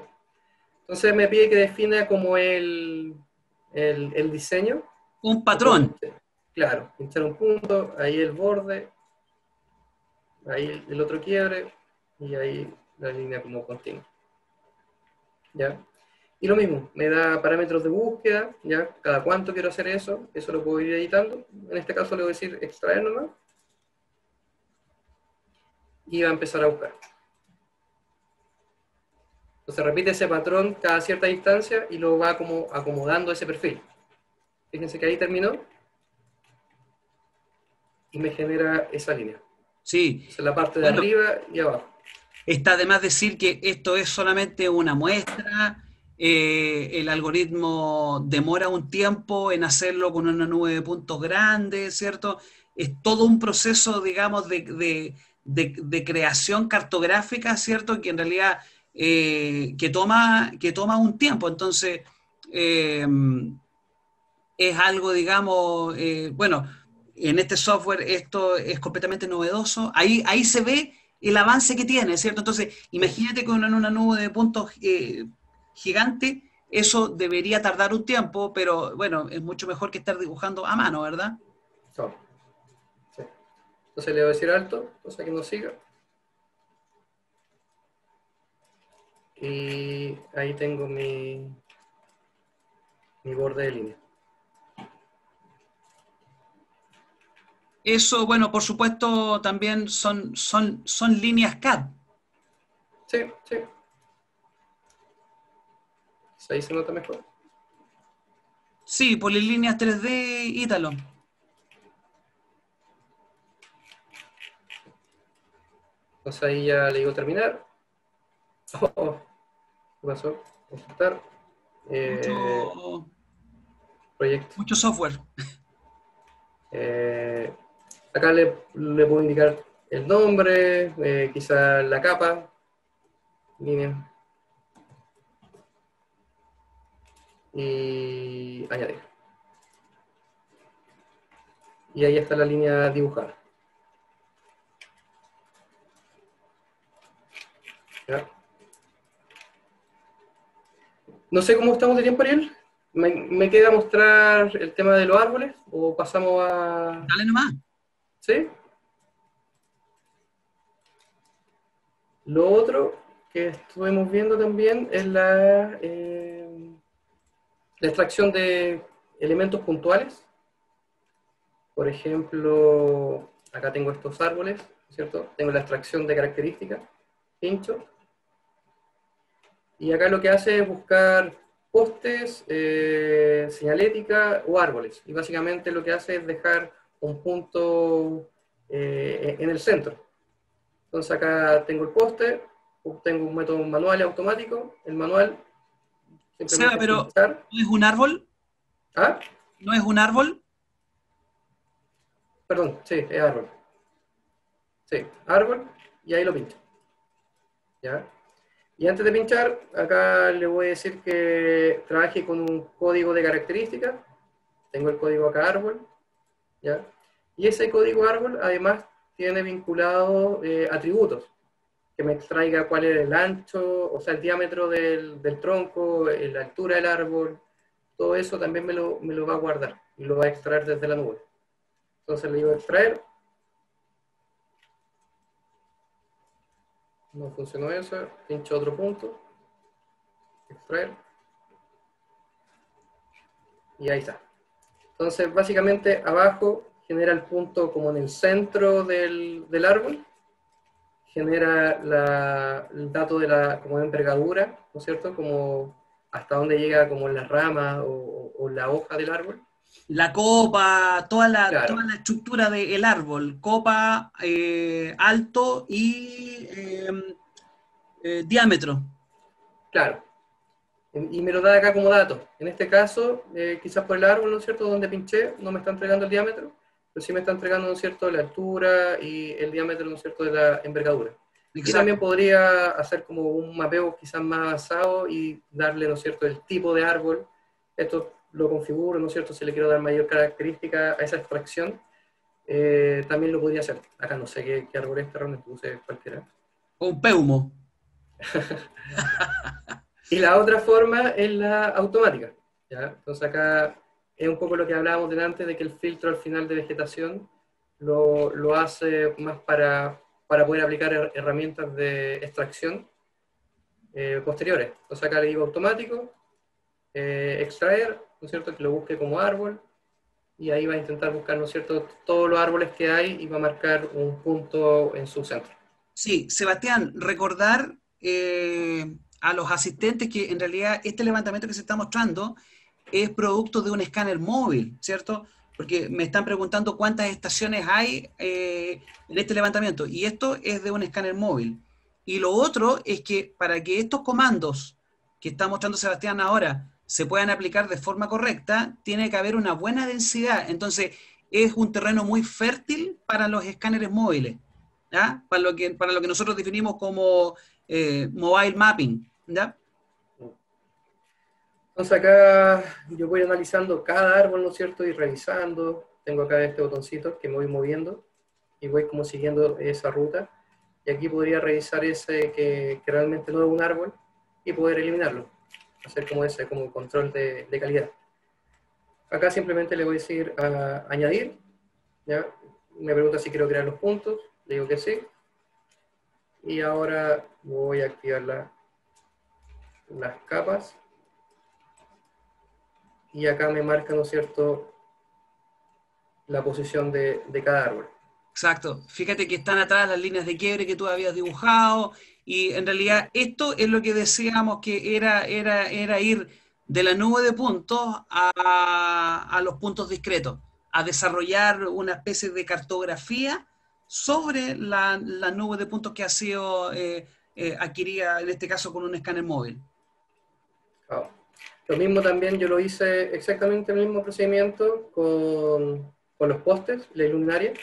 Entonces me pide que defina como el diseño. Un Lo puedo patrón. claro, pinchar un punto, ahí el borde. ahí el otro quiebre, y ahí la línea como continua. ¿Ya? Y lo mismo, me da parámetros de búsqueda, ¿ya? Cada cuánto quiero hacer eso lo puedo ir editando. En este caso le voy a decir extraer nomás, y va a empezar a buscar. Entonces repite ese patrón cada cierta distancia y lo va como acomodando ese perfil. Fíjense que ahí terminó y me genera esa línea. Sí. Entonces la parte de Bueno, arriba y abajo. está de más decir que esto es solamente una muestra, el algoritmo demora un tiempo en hacerlo con una nube de puntos grande, ¿cierto? Es todo un proceso, digamos, de creación cartográfica, ¿cierto? Que en realidad que toma un tiempo. Entonces, eh, es algo, digamos, bueno, en este software esto es completamente novedoso. Ahí se ve el avance que tiene, ¿cierto? Entonces, imagínate que en una nube de puntos gigante, eso debería tardar un tiempo, pero bueno, es mucho mejor que estar dibujando a mano, ¿verdad? No, sí. Entonces le voy a decir alto, cosa que no siga. Y ahí tengo mi borde de línea. Eso, bueno, por supuesto, también son líneas CAD. Sí, sí. Ahí se nota mejor. Sí, polilíneas 3D, Ítalo. Entonces ahí ya le digo terminar. Oh, ¿qué pasó? Ejecutar. Mucho, Proyecto. mucho software. Acá le puedo indicar el nombre, quizá la capa, línea. Y añadir. Y ahí está la línea dibujada. ¿Ya? No sé cómo estamos de tiempo, Ariel. ¿Me queda mostrar el tema de los árboles o pasamos a...? Dale nomás. ¿Sí? Lo otro que estuvimos viendo también es la extracción de elementos puntuales. Por ejemplo, acá tengo estos árboles, ¿cierto? Tengo la extracción de características, pincho. Y acá lo que hace es buscar postes, señalética o árboles. Y básicamente lo que hace es dejar un punto en el centro. Entonces acá tengo el poste, tengo un método manual y automático. El manual Seba, simplemente es pero pinchar. ¿no es un árbol? Ah, ¿No es un árbol? perdón, sí, es árbol. Sí, árbol, y ahí lo pincho. ¿Ya? Y antes de pinchar, acá le voy a decir que trabaje con un código de características. Tengo el código acá árbol, ¿ya? Y ese código árbol además tiene vinculado atributos, que me extraiga cuál es el ancho, o sea, el diámetro del tronco, la altura del árbol, todo eso también me lo va a guardar y lo va a extraer desde la nube. Entonces le digo extraer. No funcionó eso, pincho otro punto, extraer, y ahí está. Entonces, básicamente, abajo genera el punto como en el centro del árbol, genera el dato de como de envergadura, ¿no es cierto? Como hasta dónde llega como la rama o la hoja del árbol. La copa, toda Claro, la estructura del árbol, copa, alto y diámetro. claro. Y me lo da acá como dato. En este caso, quizás por el árbol, ¿no es cierto?, donde pinché, no me está entregando el diámetro, pero sí me está entregando, ¿no es cierto?, la altura y el diámetro, ¿no es cierto?, de la envergadura. Y también Exacto. podría hacer como un mapeo quizás más avanzado y darle, ¿no es cierto?, el tipo de árbol. Esto lo configuro, ¿no es cierto?, si le quiero dar mayor característica a esa extracción, también lo podría hacer. Acá no sé qué árbol es, realmente puse cualquiera. O un peumo. Y la otra forma es la automática, ¿ya? Entonces acá es un poco lo que hablábamos delante de que el filtro al final de vegetación lo hace más para para poder aplicar herramientas de extracción posteriores. Entonces acá le digo automático, extraer, ¿no es cierto? Que lo busque como árbol, y ahí va a intentar buscar, ¿no es cierto?, todos los árboles que hay y va a marcar un punto en su centro. Sí, Sebastián, recordar a los asistentes que en realidad este levantamiento que se está mostrando es producto de un escáner móvil, ¿cierto? Porque me están preguntando cuántas estaciones hay en este levantamiento, y esto es de un escáner móvil. Y lo otro es que para que estos comandos que está mostrando Sebastián ahora se puedan aplicar de forma correcta, tiene que haber una buena densidad. Entonces, es un terreno muy fértil para los escáneres móviles, ¿ya? Para lo que nosotros definimos como mobile mapping, ¿ya? Entonces acá yo voy analizando cada árbol, ¿no es cierto?, y revisando. Tengo acá este botoncito que me voy moviendo y voy como siguiendo esa ruta. Y aquí podría revisar ese que realmente no es un árbol y poder eliminarlo. Hacer como ese, como control de calidad. Acá simplemente le voy a decir a añadir. ¿Ya? Me pregunta si quiero crear los puntos. Le digo que sí. Y ahora voy a activar las capas. Y acá me marca, ¿no es cierto?, la posición de cada árbol. Exacto. Fíjate que están atrás las líneas de quiebre que tú habías dibujado, y en realidad esto es lo que decíamos que era ir de la nube de puntos a los puntos discretos, a desarrollar una especie de cartografía sobre la nube de puntos que ha sido adquirida, en este caso con un escáner móvil. Ah. Lo mismo también yo lo hice exactamente el mismo procedimiento con los postes, la luminaria,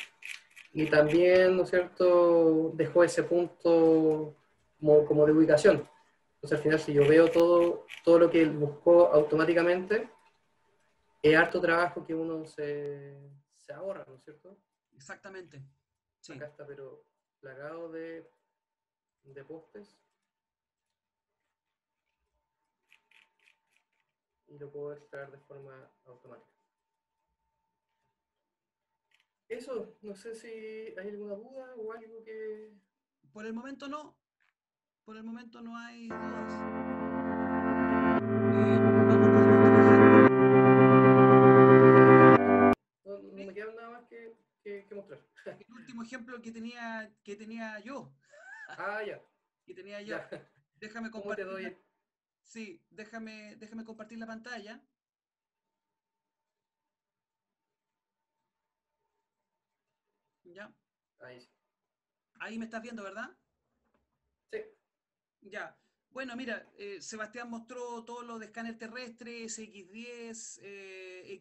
y también, ¿no es cierto?, dejó ese punto como de ubicación. Entonces al final si yo veo todo lo que él buscó automáticamente, es harto trabajo que uno se ahorra, ¿no es cierto? Exactamente. Sí. Acá está, pero plagado de postes, y lo puedo extraer de forma automática. Eso, no sé si hay alguna duda o algo que... Por el momento no. Por el momento no hay dudas. Vamos con el último ejemplo. No me queda nada más que mostrar. El último ejemplo que tenía yo. Ah, ya, Que tenía yo. ya. Déjame ¿Cómo te compartir. doy? Sí, déjame compartir la pantalla. Ya. Ahí sí. Ahí me estás viendo, ¿verdad? Sí. Ya. Bueno, mira, Sebastián mostró todo lo de escáner terrestre, X10,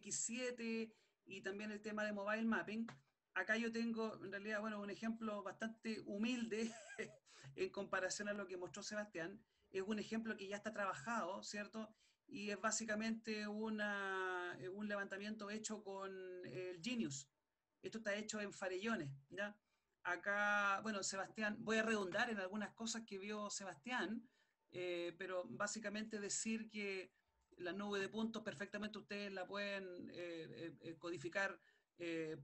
X7 y también el tema de mobile mapping. Acá yo tengo, en realidad, bueno, un ejemplo bastante humilde en comparación a lo que mostró Sebastián. Es un ejemplo que ya está trabajado, ¿cierto? Y es básicamente un levantamiento hecho con el Genius. Esto está hecho en farellones, ¿ya? Acá, bueno, Sebastián, voy a redundar en algunas cosas que vio Sebastián, pero básicamente decir que la nube de puntos perfectamente ustedes la pueden codificar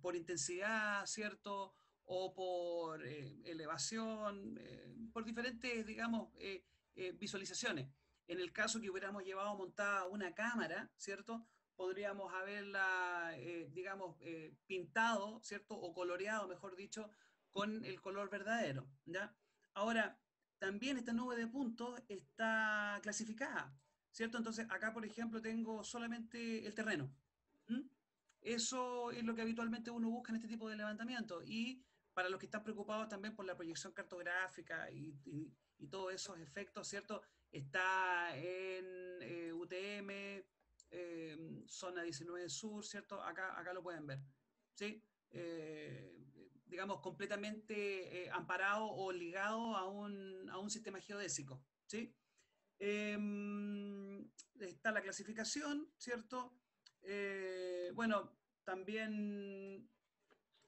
por intensidad, ¿cierto? O por elevación, por diferentes, digamos, visualizaciones. En el caso que hubiéramos llevado montada una cámara, ¿cierto? Podríamos haberla, digamos, pintado, ¿cierto? O coloreado, mejor dicho, con el color verdadero, ¿ya? Ahora, también esta nube de puntos está clasificada, ¿cierto? Entonces, acá, por ejemplo, tengo solamente el terreno. ¿Mm? Eso es lo que habitualmente uno busca en este tipo de levantamiento. Y para los que están preocupados también por la proyección cartográfica y todos esos efectos, ¿cierto? Está en UTM, zona 19 sur, ¿cierto? Acá lo pueden ver, ¿sí? Digamos, completamente amparado o ligado a un sistema geodésico, ¿sí? Está la clasificación, ¿cierto? Bueno, también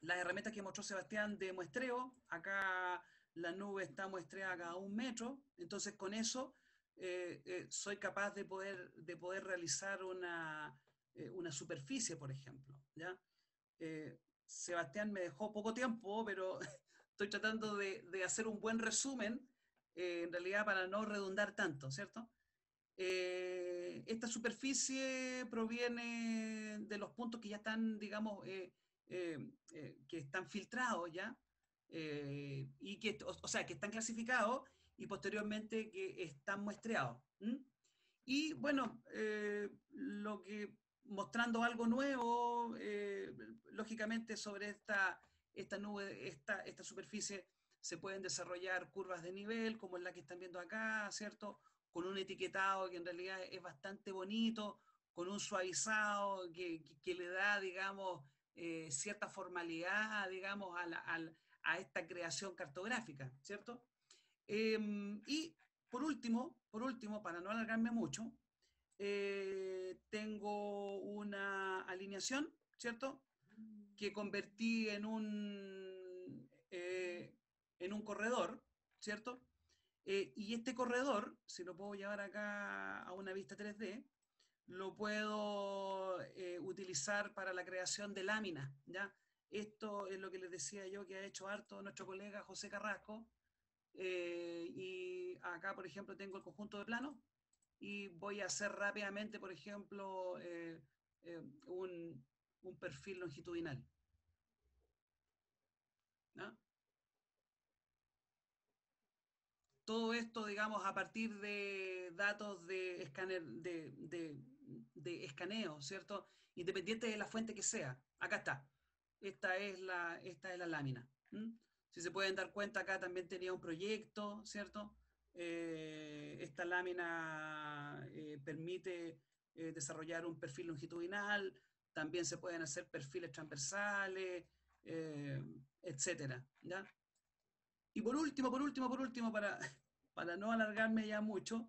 las herramientas que mostró Sebastián de muestreo. Acá la nube está muestreada a cada 1 metro, entonces con eso soy capaz de poder realizar una superficie, por ejemplo, ¿ya? Sebastián me dejó poco tiempo, pero estoy tratando de hacer un buen resumen, en realidad para no redundar tanto, ¿cierto? Esta superficie proviene de los puntos que ya están, digamos, que están filtrados ya, y que, o sea, que están clasificados y posteriormente que están muestreados. ¿Mm? Y bueno, lo que mostrando algo nuevo, lógicamente sobre esta nube, esta superficie, se pueden desarrollar curvas de nivel, como es la que están viendo acá, ¿cierto? Con un etiquetado que en realidad es bastante bonito, con un suavizado que le da, digamos, cierta formalidad, digamos, a esta creación cartográfica, ¿cierto? Y por último, para no alargarme mucho, tengo una alineación, ¿cierto? Que convertí en un corredor, ¿cierto? Y este corredor, si lo puedo llevar acá a una vista 3D, lo puedo utilizar para la creación de láminas, ¿ya? Esto es lo que les decía yo que ha hecho harto nuestro colega José Carrasco, y acá, por ejemplo, tengo el conjunto de planos y voy a hacer rápidamente, por ejemplo, eh, un, un perfil longitudinal, ¿no? Todo esto, digamos, a partir de datos de escáner, de escaneo, ¿cierto? Independiente de la fuente que sea. Acá está. Esta es la lámina. ¿Mm? Si se pueden dar cuenta, acá también tenía un proyecto, ¿cierto? Esta lámina permite desarrollar un perfil longitudinal, también se pueden hacer perfiles transversales, etcétera, ¿ya? Y por último, para no alargarme ya mucho,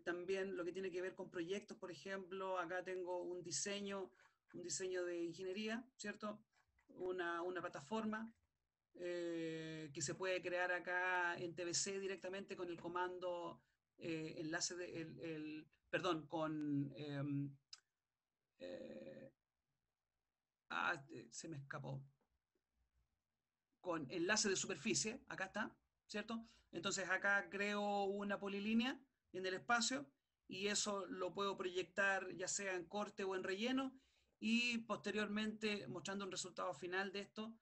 también lo que tiene que ver con proyectos, por ejemplo, acá tengo un diseño de ingeniería, ¿cierto? Una plataforma que se puede crear acá en TBC directamente con el comando enlace de, perdón, con, eh, se me escapó, con enlace de superficie, acá está, ¿cierto? Entonces acá creo una polilínea en el espacio y eso lo puedo proyectar ya sea en corte o en relleno y posteriormente, mostrando un resultado final de esto,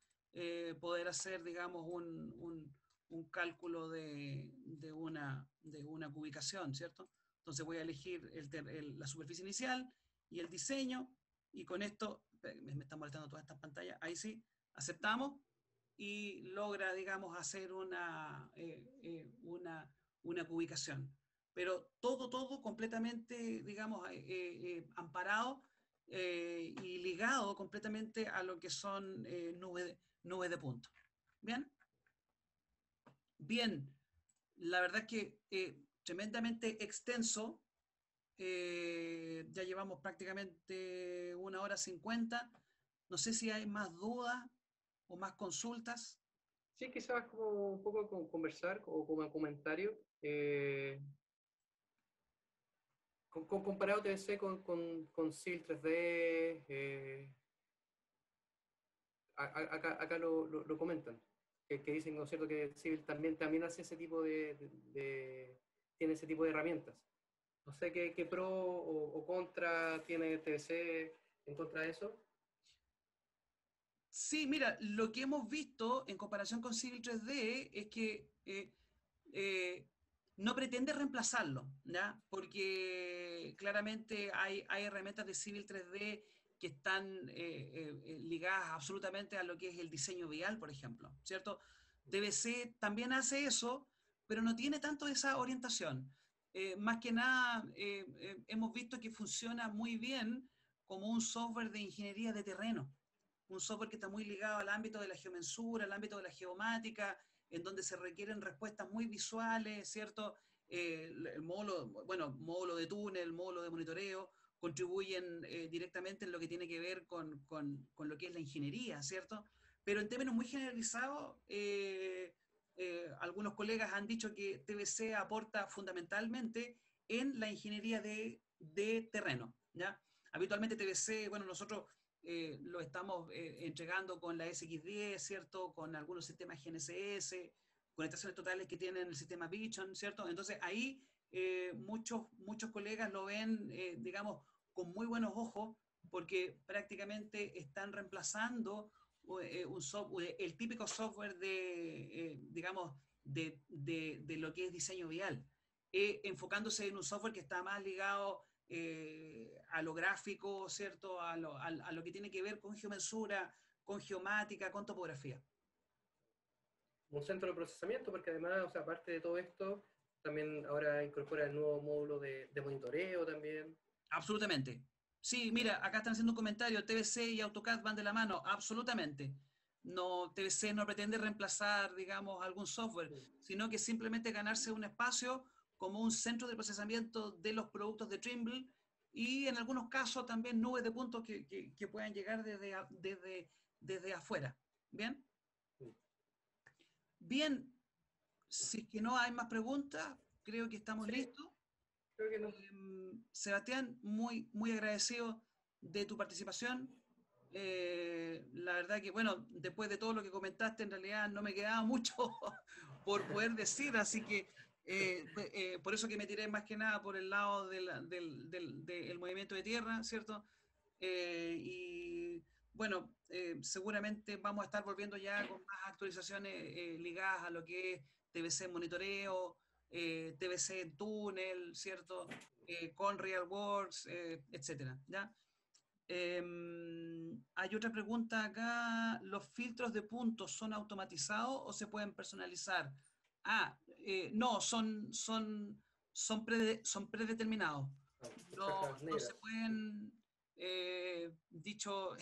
poder hacer, digamos, un cálculo de una cubicación, ¿cierto? Entonces voy a elegir la superficie inicial y el diseño y con esto, me están molestando todas estas pantallas, ahí sí, aceptamos y logra, digamos, hacer una cubicación. Pero todo completamente, digamos, amparado y ligado completamente a lo que son nubes de puntos. ¿Bien? Bien, la verdad es que tremendamente extenso. Ya llevamos prácticamente 1 hora 50. No sé si hay más dudas o más consultas. Sí, quizás como un poco conversar o como comentario. Comparado TBC con SIL 3D, acá lo comentan, que dicen, ¿no es cierto?, que Civil también hace ese tipo tiene ese tipo de herramientas. No sé qué pro o contra tiene TBC en contra de eso. Sí, mira, lo que hemos visto en comparación con Civil 3D es que eh, no pretende reemplazarlo, ¿ya? Porque claramente hay herramientas de Civil 3D que están ligadas absolutamente a lo que es el diseño vial, por ejemplo, ¿cierto? TBC también hace eso, pero no tiene tanto esa orientación. Más que nada, hemos visto que funciona muy bien como un software de ingeniería de terreno, un software que está muy ligado al ámbito de la geomensura, al ámbito de la geomática, en donde se requieren respuestas muy visuales, ¿cierto? El módulo, bueno, módulo de túnel, módulo de monitoreo, contribuyen directamente en lo que tiene que ver con lo que es la ingeniería, ¿cierto? Pero en términos muy generalizados, algunos colegas han dicho que TBC aporta fundamentalmente en la ingeniería de terreno, ¿ya? Habitualmente TBC, bueno, nosotros lo estamos entregando con la SX10, ¿cierto? Con algunos sistemas GNSS, con estaciones totales que tienen el sistema Vision, ¿cierto? Entonces ahí muchos colegas lo ven, digamos, con muy buenos ojos, porque prácticamente están reemplazando el típico software de, digamos, de lo que es diseño vial, enfocándose en un software que está más ligado a lo gráfico, ¿cierto? A lo que tiene que ver con geomensura, con geomática, con topografía. Un centro de procesamiento, porque además, o sea, aparte de todo esto, también ahora incorpora el nuevo módulo de monitoreo también. Absolutamente. Sí, mira, acá están haciendo un comentario, TBC y AutoCAD van de la mano, absolutamente. No, TBC no pretende reemplazar, digamos, algún software, sino que simplemente ganarse un espacio como un centro de procesamiento de los productos de Trimble y en algunos casos también nubes de puntos que puedan llegar desde afuera. ¿Bien? Bien, si es que no hay más preguntas, creo que estamos Sí, listos. creo que no. Sebastián, muy agradecido de tu participación. La verdad que, bueno, después de todo lo que comentaste, en realidad no me quedaba mucho por poder decir, así que por eso que me tiré más que nada por el lado del movimiento de tierra, ¿cierto? Y bueno, seguramente vamos a estar volviendo ya con más actualizaciones ligadas a lo que es TBC en monitoreo, TBC en túnel, ¿cierto? Con RealWorks, etcétera, ¿ya? Hay otra pregunta acá. ¿Los filtros de puntos son automatizados o se pueden personalizar? No, son predeterminados. Cajas No se negras. pueden, dicho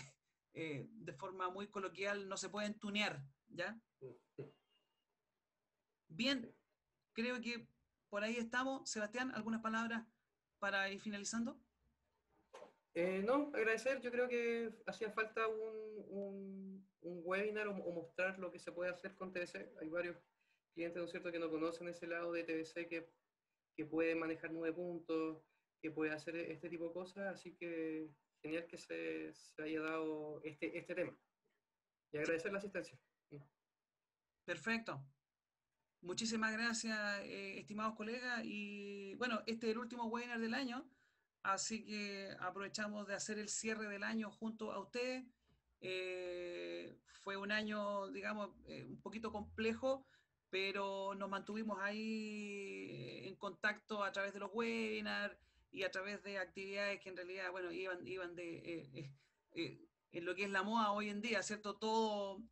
de forma muy coloquial, no se pueden tunear, ¿ya? Bien, creo que por ahí estamos. Sebastián, ¿algunas palabras para ir finalizando? No, agradecer, yo creo que hacía falta un webinar o mostrar lo que se puede hacer con TBC. Hay varios clientes, ¿no es cierto?, que no conocen ese lado de TBC que puede manejar 9 puntos, que puede hacer este tipo de cosas, así que genial que se haya dado este tema. Y agradecer la asistencia. Perfecto. Muchísimas gracias, estimados colegas. Y bueno, este es el último webinar del año, así que aprovechamos de hacer el cierre del año junto a ustedes. Fue un año, digamos, un poquito complejo, pero nos mantuvimos ahí en contacto a través de los webinars y a través de actividades que en realidad, bueno, iban en lo que es la moda hoy en día, ¿cierto? Todo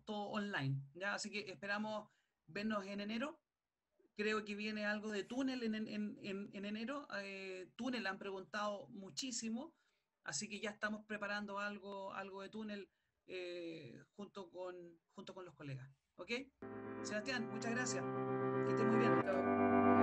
online, ¿ya? Así que esperamos vernos en enero. Creo que viene algo de túnel en enero. Túnel han preguntado muchísimo, así que ya estamos preparando algo de túnel junto con los colegas. ¿Ok? Sebastián, muchas gracias. Que esté muy bien. Chao.